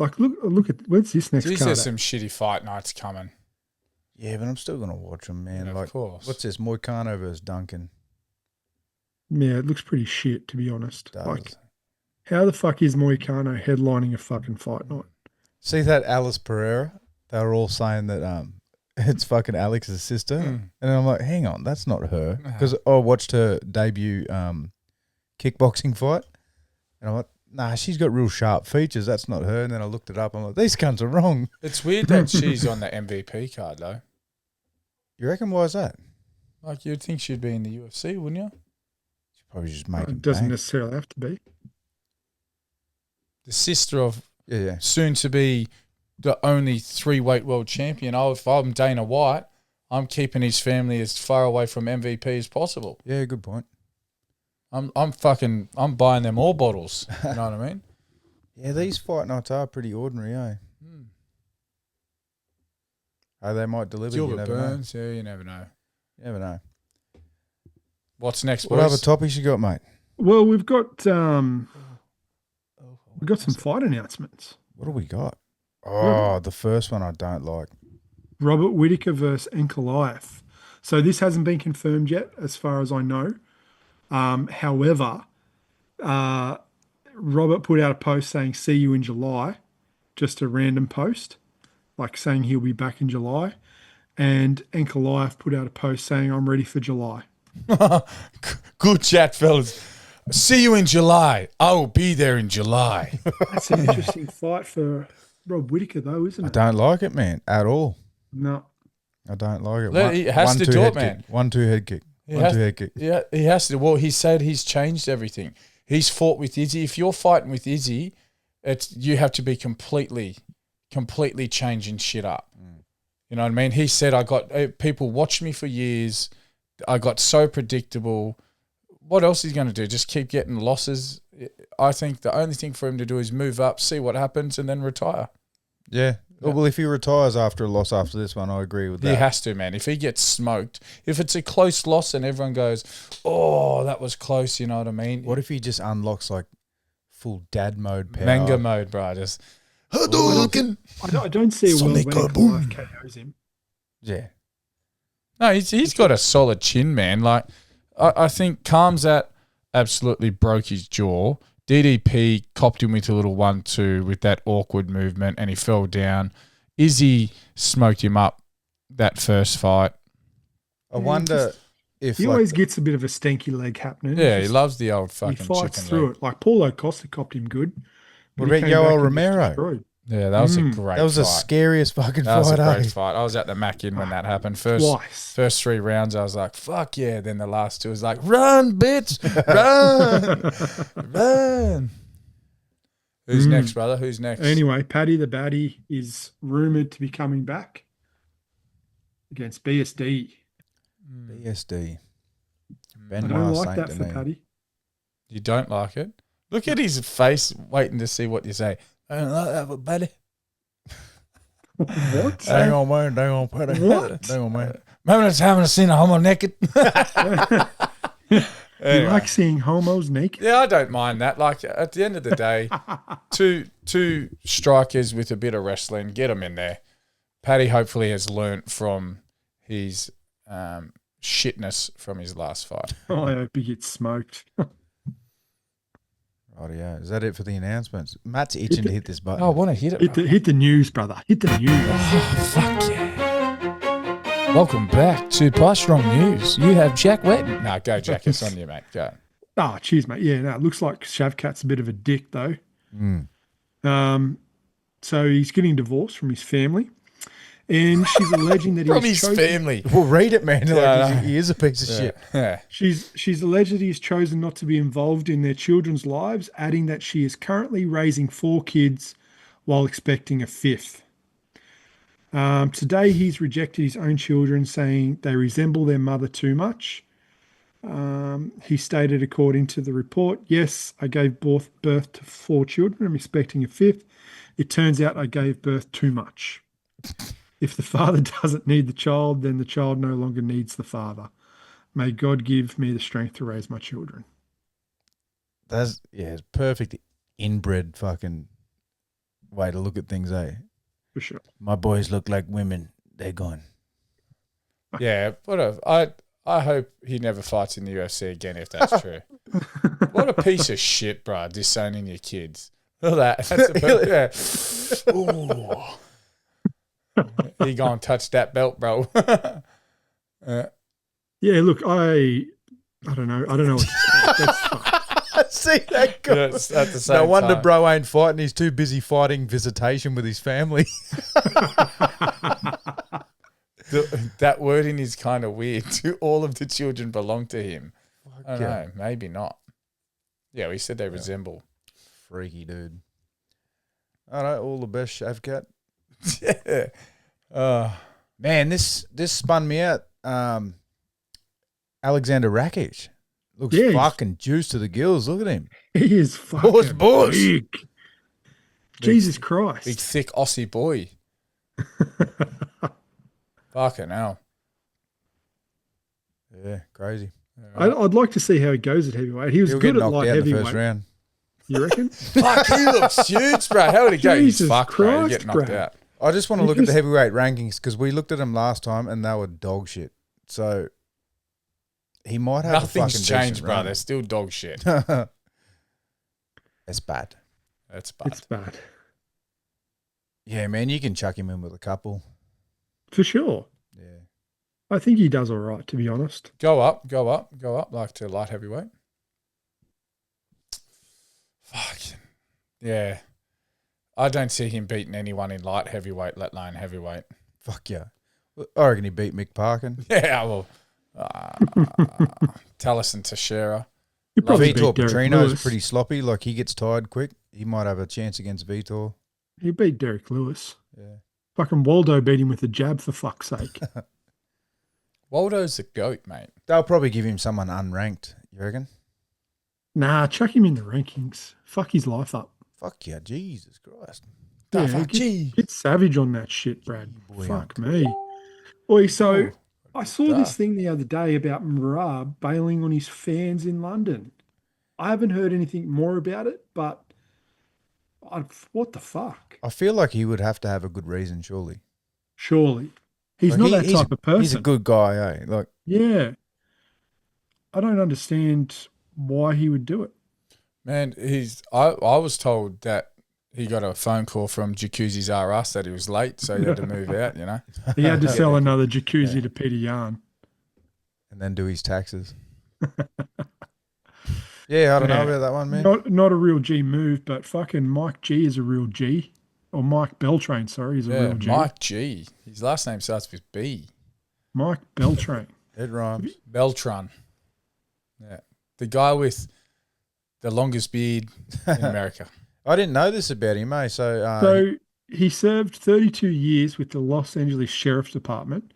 Like, look at where's this next Geez, card? there's At? some shitty fight nights coming. Yeah, but I'm still gonna watch them, man. Yeah, like, of course. what's this? Moicano versus Duncan. Yeah, it looks pretty shit, to be honest. Does. Like, how the fuck is Moicano headlining a fucking fight night? See that Alice Pereira? They were all saying that it's fucking Alex's sister, and I'm like, hang on, that's not her, because I watched her debut kickboxing fight, and I'm like, nah, she's got real sharp features. That's not her. And then I looked it up. I'm like, these cunts are wrong. It's weird that she's on the MVP card, though. You reckon? Why is that? Like, you'd think she'd be in the UFC, wouldn't you? She's probably just making. It doesn't bank. necessarily have to be. The sister of Yeah. soon to be the only 3-weight world champion. If I'm Dana White, I'm keeping his family as far away from MVP as possible. Yeah, good point. I'm buying them all bottles. You know what I mean? Yeah, these fight nights are pretty ordinary, eh? Oh, they might deliver. You Gilbert never Burns, yeah, you never know. know. You never know. What's next, What boys? other topics you got, mate? Well, we've got some fight announcements. What do we got? Oh, the first one I don't like. Robert Whittaker versus Ankalaev. So this hasn't been confirmed yet, as far as I know. However, Robert put out a post saying, see you in July, just a random post, like saying he'll be back in July. And Ankalaev put out a post saying, I'm ready for July. Good chat, fellas. See you in July. I will be there in July. That's an interesting fight for Rob Whittaker, though, isn't I it? don't like it, man, at all. No. I don't like it. He has to 1-2 do it, head man. kick. 1-2 head kick. He 1-2 has- head kick. Yeah, he has to. Well, he said he's changed everything. He's fought with Izzy. If you're fighting with Izzy, you have to be completely changing shit up. You know what I mean? He said, I got people watched me for years. I got so predictable. What else is he going to do? Just keep getting losses? I think the only thing for him to do is move up, see what happens, and then retire. Yeah. Well, if he retires after a loss after this one, I agree with that. He has to, man. If he gets smoked, if it's a close loss and everyone goes, oh, that was close, you know what I mean? What if he just unlocks like full dad mode power? Manga mode, bro. Just Hadouken! I don't see a world where Sonic Ankalaev KOs him. Yeah. No, he's got a solid chin, man. Like, I think Khamzat absolutely broke his jaw. DDP copped him with a little 1-2 with that awkward movement, and he fell down. Izzy smoked him up that first fight. I wonder if He always gets a bit of a stanky leg happening. Yeah, It's he just- loves the old he fucking fights chicken through leg. it. Like Paulo Costa copped him good. What but he about came Yoel back and just Romero? destroyed. Yeah, that was a great that was the fight. scariest fucking That was a fight, great eh? fight. I was at the Mac-In when that happened. Twice. First 3 rounds, I was like, fuck yeah. Then the last 2 was like, run, bitch, run, run. Who's next, brother? Who's next? Anyway, Paddy the Baddie is rumoured to be coming back against BSD. BSD. I Benoit don't like that for Saint-Denis. Paddy. You don't like it? Look at his face waiting to see what you say. I don't like that, but buddy. What? Hang on, man. Hang on, Paddy. What? Hang on, man. Remember the time I seen a homo naked? You like seeing homos naked? Yeah, I don't mind that. Like, at the end of the day, two strikers with a bit of wrestling, get them in there. Paddy hopefully has learnt from his shitness from his last fight. Oh, I hope he gets smoked. Rightio. Is that it for the announcements? Matt's itching to hit this button. Oh, I want to hit it. Hit the news, brother. Hit the news. Fuck yeah. Welcome back to Price Strong News. You have Jack Wetton. No, go, Jack. It's on you, mate. Go. Oh, cheers, mate. Yeah, no, it looks like Shavkat's a bit of a dick, though. Mm. So he's getting divorced from his family, and she's alleging that From he's his family. Well, read it, man. Yeah, Like, no. he is a piece of shit. Yeah. She's alleged that he's chosen not to be involved in their children's lives, adding that she is currently raising 4 kids while expecting a 5th. Today, he's rejected his own children, saying they resemble their mother too much. He stated, according to the report, yes, I gave birth to 4 children. I'm expecting a 5th. It turns out I gave birth too much. If the father doesn't need the child, then the child no longer needs the father. May God give me the strength to raise my children. That's it's perfect inbred fucking way to look at things, eh? For sure. My boys look like women. They're gone. Yeah, I hope he never fights in the UFC again if that's true. What a piece of shit, bro, disowning your kids. Look at that. That's a Ooh. You go and touch that belt, bro. Yeah, look, I don't know. I don't know what to say. See that guy? At the same No wonder time. bro ain't fighting. He's too busy fighting visitation with his family. That wording is kind of weird. All of the children belong to him. I don't know. Maybe not. Yeah, we said they resemble. Freaky dude. All right, all the best, Shavkat. Yeah. Man, this spun me out. Alexander Rakic looks fucking juiced to the gills. Look at him. He is fucking Boss. big. Jesus Christ. Big, thick Aussie boy. Fucking hell. Yeah, crazy. I'd like to see how he goes at heavyweight. He was He'll good get at knocked light out in the heavyweight. first round. You reckon? Fuck, he looks huge, bro. How would he go? He's Jesus fucked, bro. He'll Christ, get knocked bro. out. I just want to He look at the just- heavyweight rankings because we looked at them last time and they were dog shit. So he might have Nothing's a fucking changed, decent bro. run. They're still dog shit. That's bad. That's bad. It's bad. Yeah, man, you can chuck him in with a couple. For sure. Yeah. I think he does all right, to be honest. Go up, like to light heavyweight. Fuck. Yeah. I don't see him beating anyone in light heavyweight, let alone heavyweight. Fuck yeah. I reckon he beat Mick Parkin. Yeah, well, Taliesin Teixeira. He probably Vitor beat Derek Petrino's Lewis. pretty sloppy. Like, he gets tired quick. He might have a chance against Vitor. He beat Derek Lewis. Yeah. Fucking Waldo beat him with a jab, for fuck's sake. Waldo's the GOAT, mate. They'll probably give him someone unranked, you reckon? Nah, chuck him in the rankings. Fuck his life up. Fuck yeah, Jesus Christ. Yeah, fuck, get savage on that shit, Brad. Boy, Fuck me. Oi, so Oh, I saw this thing the other day about Murad bailing on his fans in London. I haven't heard anything more about it, but what the fuck? I feel like he would have to have a good reason, surely. Surely. He's Like, not that type of person. He's a good guy, eh? Like, Yeah. I don't understand why he would do it. Man, I was told that he got a phone call from Jacuzzi's R Us that he was late, so he had to move out, you know? He had to sell another jacuzzi to Peter Yarn. and then do his taxes. Yeah, I don't know about that one, man. Not a real G move, but fucking Mike G is a real G. Or Mike Beltrain, sorry, is a Yeah, real G. Mike G. His last name starts with B. Mike Beltrain. It rhymes. Beltran. Yeah. The guy with the longest beard in America. I didn't know this about him, eh? So, So he served 32 years with the Los Angeles Sheriff's Department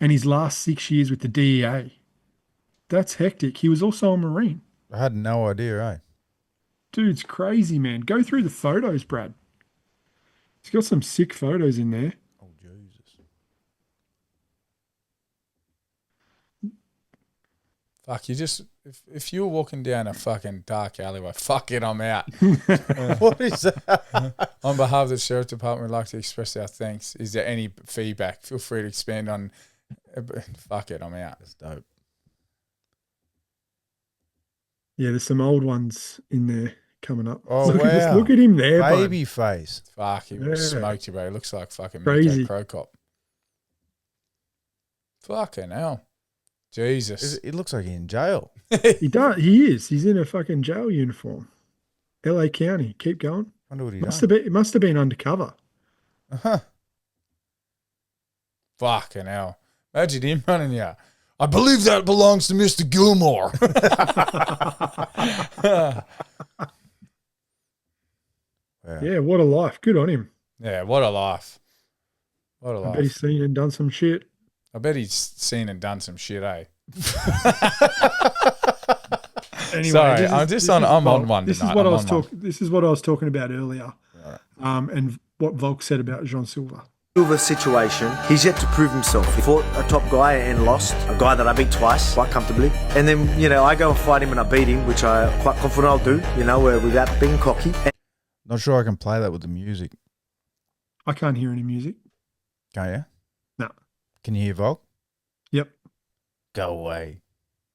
and his last 6 years with the DEA. That's hectic. He was also a Marine. I had no idea, eh? Dude's crazy, man. Go through the photos, Brad. He's got some sick photos in there. Oh, Jesus. Fuck, you just, if you were walking down a fucking dark alleyway, fuck it, I'm out. What is that? On behalf of the Sheriff Department, we'd like to express our thanks. Is there any feedback? Feel free to expand on, fuck it, I'm out. That's dope. Yeah, there's some old ones in there coming up. Oh, look At this. wow. Look at him there, bud. Baby face. Fuck, he would have Yeah. smoked you, bro. He looks like fucking Crazy. Miko Crow Cop. Fucking hell. Jesus. It looks like he's in jail. He does. He is. He's in a fucking jail uniform. LA County. Keep going. Wonder what he Must done. have been. It must have been undercover. Uh-huh. Fucking hell. Imagine him running you. I believe that belongs to Mr. Gilmore. Wow. Yeah, what a life. Good on him. Yeah, what a life. What a I bet he's life. seen and done some shit. I bet he's seen and done some shit, eh? Anyway, Sorry, this is- I'm just this on. is I'm Volk. on one This tonight. is what I I'm was on one. talking. This is what I was talking about earlier, and what Volk said about Jean Silva. Silva situation, he's yet to prove himself. He fought a top guy and lost, a guy that I beat twice, quite comfortably. And then, I go and fight him and I beat him, which I'm quite confident I'll do, without being cocky. Not sure I can play that with the music. I can't hear any music. Can't you? No. Can you hear Volk? Yep. Go away.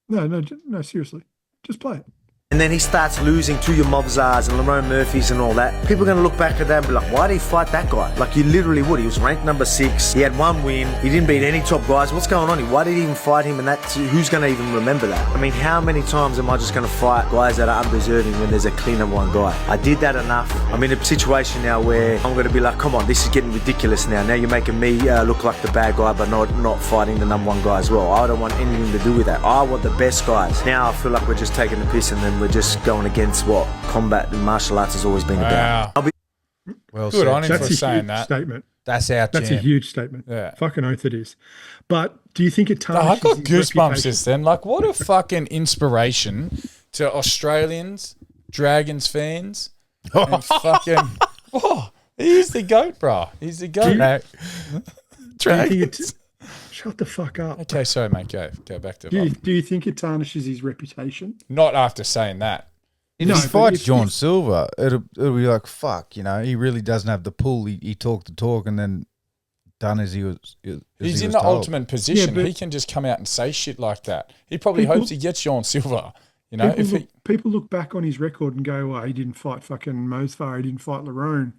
No, seriously. Just play it. And then he starts losing to your Mobzars and Lerone Murphys and all that. People are going to look back at that and be like, why did he fight that guy? Like, you literally would. He was ranked number 6. He had 1 win. He didn't beat any top guys. What's going on here? Why did he even fight him? And who's going to even remember that? I mean, how many times am I just going to fight guys that are undeserving when there's a clean number 1 guy? I did that enough. I'm in a situation now where I'm going to be like, come on, this is getting ridiculous now. Now you're making me look like the bad guy, but not fighting the number 1 guy as well. I don't want anything to do with that. I want the best guys. Now I feel like we're just taking the piss and then we're just going against what combat and martial arts has always been about. Well Good said. on him That's for a saying huge that. statement. That's our That's a champ. huge statement. Yeah. Fucking oath it is. But do you think it I tarnishes got his goosebumps reputation? just then. Like, what a fucking inspiration to Australians, Dragons fans, and fucking. Oh, he's the GOAT, bro. He's the GOAT. Do you think it, shut the fuck up. Okay, sorry, mate. Go back to Do you think it tarnishes his reputation? Not after saying that. If No, he but fights if Jean he's- Silva, it'll be like, fuck, you know, he really doesn't have the pull. He talked the talk and then done as he was. He's in the ultimate position. but- He can just come out and say shit like that. He probably People- hopes he gets Jean Silva. You know, People look back on his record and go, well, he didn't fight fucking Mosfar, he didn't fight Lerone.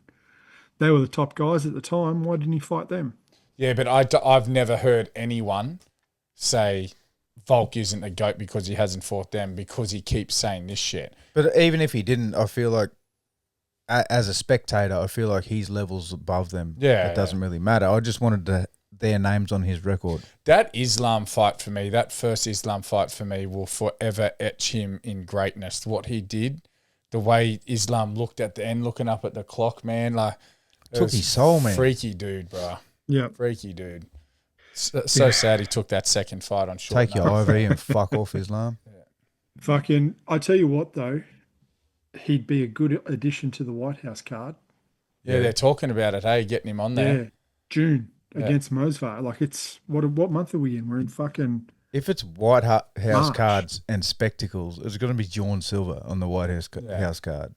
They were the top guys at the time. Why didn't he fight them? yeah, but I've never heard anyone say Volk isn't the GOAT because he hasn't fought them because he keeps saying this shit. But even if he didn't, I feel like, as a spectator, I feel like he's levels above them. Yeah, It doesn't really matter. I just wanted their names on his record. That Islam fight for me, that first Islam fight for me will forever etch him in greatness. What he did, the way Islam looked at the end, looking up at the clock, man, like it Took was his soul, man. Freaky dude, bro. Yeah. Freaky dude. So sad he took that second fight on short Take your notice. IV and fuck off, Islam. Fucking, I tell you what, though, he'd be a good addition to the White House card. Yeah, they're talking about it, hey, getting him on there. Yeah. June against Mosvar. Like, it's, what month are we in? We're in fucking... If it's White House March. cards and spectacles, it's going to be Jean Silva on the White House house card.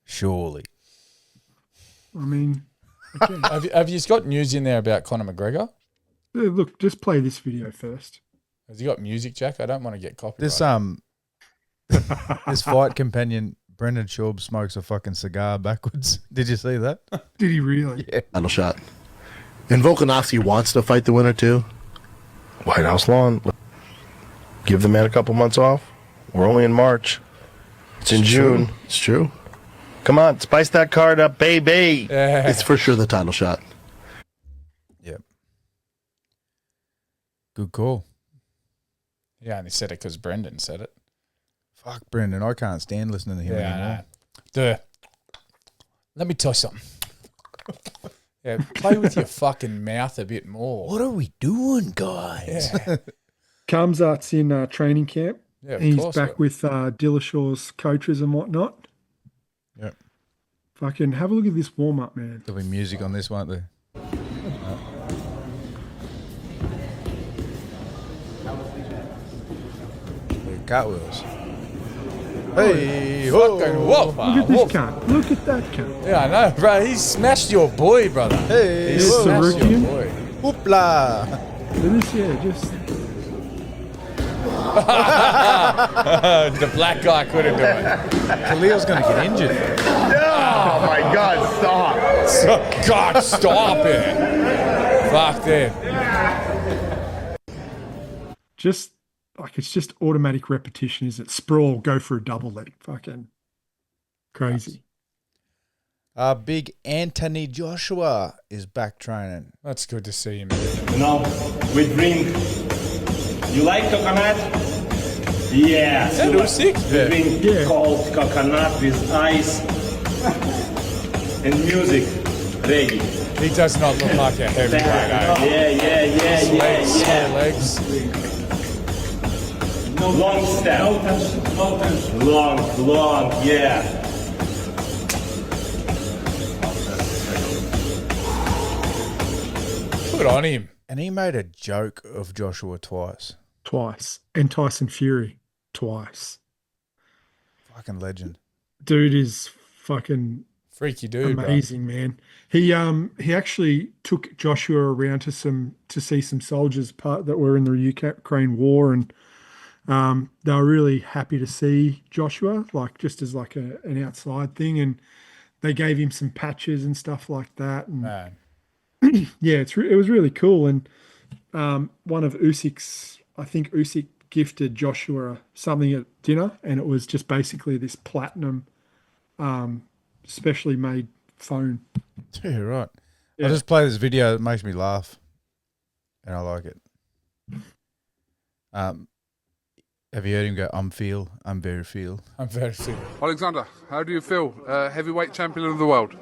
Surely. I mean, again, Have you got news in there about Conor McGregor? look, just play this video first. Has he got music, Jack? I don't want to get copyright. This fight companion, Brendan Schaub, smokes a fucking cigar backwards. Did you see that? Did he really? Yeah. Final shot. And Volkanovski wants to fight the winner too. White House lawn. Give the man a couple months off. We're only in March. It's in June. It's true. Come on, spice that card up, baby. Yeah. It's for sure the title shot. Yep. Good call. He only said it because Brendan said it. Fuck Brendan, I can't stand listening to him Yeah, I anymore. know. Let me tell you something. Yeah, play with your fucking mouth a bit more. What are we doing, guys? Yeah, Kamzat's in training camp. yeah of He's course. back with Dillashaw's coaches and whatnot. Yep. Fucking have a look at this warm up, man. There'll be music on this, won't there? Cartwheels. Hey, Fucking whoa, Look at this cunt. Look at that cunt. Yeah, I know, bro. He smashed your boy, brother. Hey, He whoa. smashed your Sarukian? boy. Hoopla! Look at this, yeah, just The black guy couldn't do it. Khalil's going to get injured. Oh my God, stop. God, stop it. Fuck that. just like it's just automatic repetition, is it? Sprawl, go for a double leg. Fucking crazy. Big Anthony Joshua is back training. That's good to see him. No, we drink. You like coconut? Yeah. Is that Usyk? We drink Yeah. cold coconut with ice and music. Ready. He does not look like a heavyweight, eh? Yeah. Legs. Long step. Long, yeah. Good on him. And he made a joke of Joshua twice. Twice. And Tyson Fury twice. Fucking legend. Dude is fucking Freaky dude, Amazing, man. He actually took Joshua around to see some soldiers that were in the Ukraine war, and they were really happy to see Joshua, like just as like an outside thing, and they gave him some patches and stuff like that. And Man. yeah, it was really cool. And one of Usyk's, I think Usyk gifted Joshua something at dinner, and it was just basically this platinum, specially made phone. Yeah, right. Yeah. I'll just play this video. It makes me laugh, and I like it. Have you heard him go, I'm very feel? I'm very feel. Alexander, how do you feel? Heavyweight champion of the world.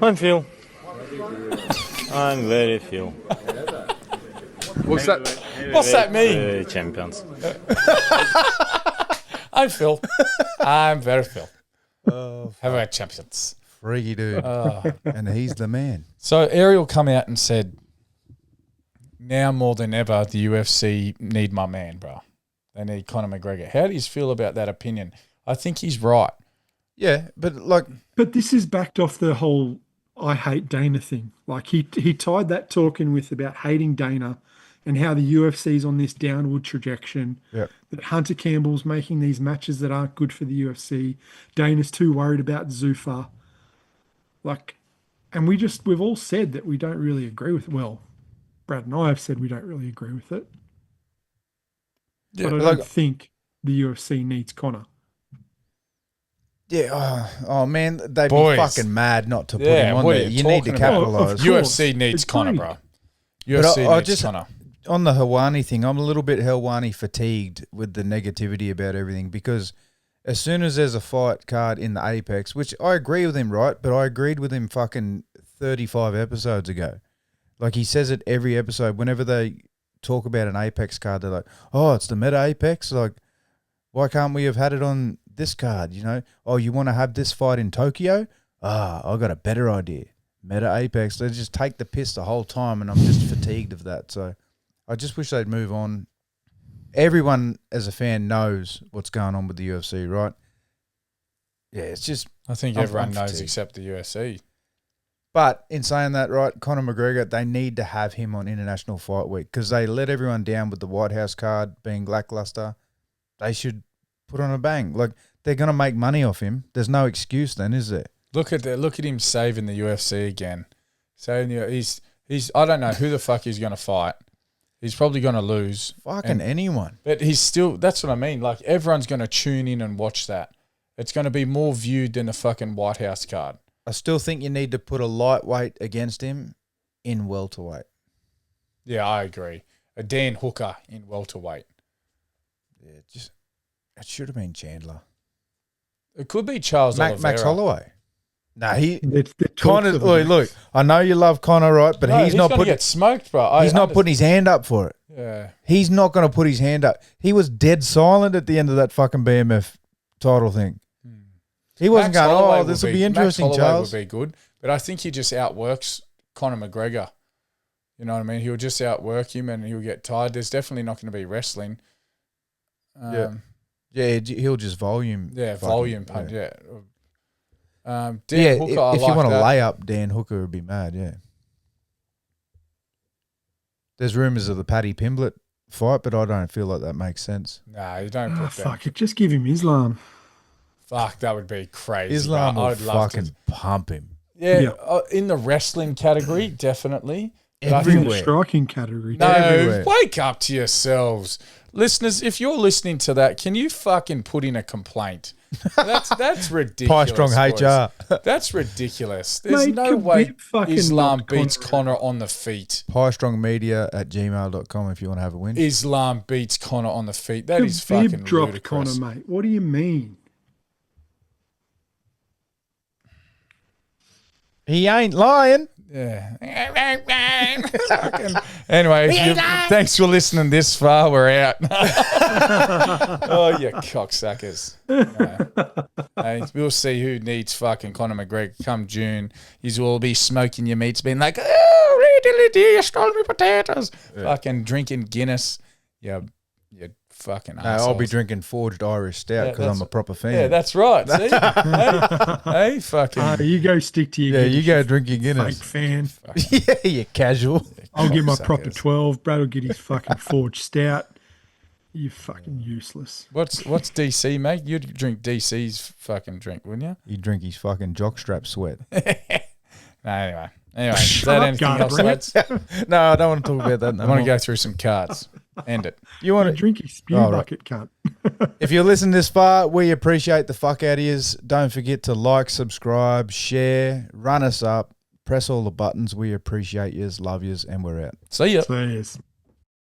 I'm Phil. I'm very Phil. What's that? What's that mean? Champions. I'm Phil. I'm very Phil. Heavyweight champions. Freaky dude. And he's the man. So Ariel come out and said, now more than ever, the UFC need my man, bro. They need Conor McGregor. How do you feel about that opinion? I think he's right. Yeah, but But this is backed off the whole I hate Dana thing. Like he tied that talk in with about hating Dana and how the UFC's on this downward trajectory. Yep. That Hunter Campbell's making these matches that aren't good for the UFC. Dana's too worried about Zuffa. Like, and we've all said that we don't really agree with it. Well, Brad and I have said we don't really agree with it. Yeah, but I don't think the UFC needs Conor. Yeah, oh man, they'd Boys. be fucking mad not to put him on there. You need to capitalise. UFC needs Conor, bro. UFC needs Conor. On the Helwani thing, I'm a little bit Helwani fatigued with the negativity about everything, because as soon as there's a fight card in the Apex, which I agree with him, right? But I agreed with him fucking 35 episodes ago. Like, he says it every episode. Whenever they talk about an Apex card, they're like, oh, it's the Meta Apex. Like, why can't we have had it on this card, you know? Oh, you want to have this fight in Tokyo? I got a better idea. Meta Apex. They just take the piss the whole time, and I'm just fatigued of that. So I just wish they'd move on. Everyone as a fan knows what's going on with the UFC, right? Yeah, it's just... I think everyone knows except the UFC. But in saying that, right, Conor McGregor, they need to have him on International Fight Week, because they let everyone down with the White House card being lackluster. They should put on a bang. Like, they're going to make money off him. There's no excuse then, is there? Look at him saving the UFC again. He's I don't know who the fuck he's going to fight. He's probably going to lose. Fucking anyone. But he's still, that's what I mean. Like, everyone's going to tune in and watch that. It's going to be more viewed than the fucking White House card. I still think you need to put a lightweight against him in welterweight. Yeah, I agree. A Dan Hooker in welterweight. Yeah, it should have been Chandler. It could be Charles Oliveira. Max Holloway. No, Conor. Look, I know you love Conor, right? But he's not putting get smoked, bro. He's not putting his hand up for it. Yeah, he's not going to put his hand up. He was dead silent at the end of that fucking BMF title thing. He wasn't Max going, Holloway this will be interesting, Max Holloway Charles. would be good, but I think he just outworks Conor McGregor. You know what I mean? He'll just outwork him and he'll get tired. There's definitely not going to be wrestling. Yeah, he'll just volume. Yeah, volume punch. Yeah. Dan Hooker, if you want to lay up, Dan Hooker would be mad. Yeah. There's rumours of the Paddy Pimblett fight, but I don't feel like that makes sense. Nah, you don't put that. Fuck it, just give him Islam. Fuck, that would be crazy. Islam bro. will I'd love fucking pump him. Yeah, in the wrestling category, definitely. In the striking category. No, everywhere. Wake up to yourselves. Listeners, if you're listening to that, can you fucking put in a complaint? That's ridiculous. Pie Strong HR. That's ridiculous. There's Mate, no way fucking Islam knock beats Conor Conor on the feet. piestrongmedia@gmail.com if you want to have a win. Islam beats Conor on the feet. That is fucking Khabib dropped ludicrous. Conor, mate. What do you mean? He ain't lying. Yeah. Anyway, thanks for listening this far. We're out. Oh, you cocksuckers. Hey, we'll see who needs fucking Conor McGregor come June. You will be smoking your meats, being like, oh, you stole me potatoes. Yeah. Fucking drinking Guinness. You fucking No, I'll be assholes. drinking forged Irish stout because that's- I'm a proper fan. Yeah, that's right. See? hey, fucking. You go stick to your Yeah, Guinness, you go drink your fake Guinness. fan. Yeah, you casual. I'll get my proper Cocksuckers. 12. Brad will get his fucking forged stout. You fucking useless. What's DC, mate? You'd drink DC's fucking drink, wouldn't you? You drink his fucking jockstrap sweat. No, anyway, is that up, anything Garner, else, bring it. lads? No, I don't want to talk about that. No I want to more. go through some cards. End it. You want You to? drink his spew Oh, right. bucket, cunt. If you listen this far, we appreciate the fuck out of yous. Don't forget to like, subscribe, share, run us up, press all the buttons. We appreciate yous, love yous, and we're out. See ya. So, yes.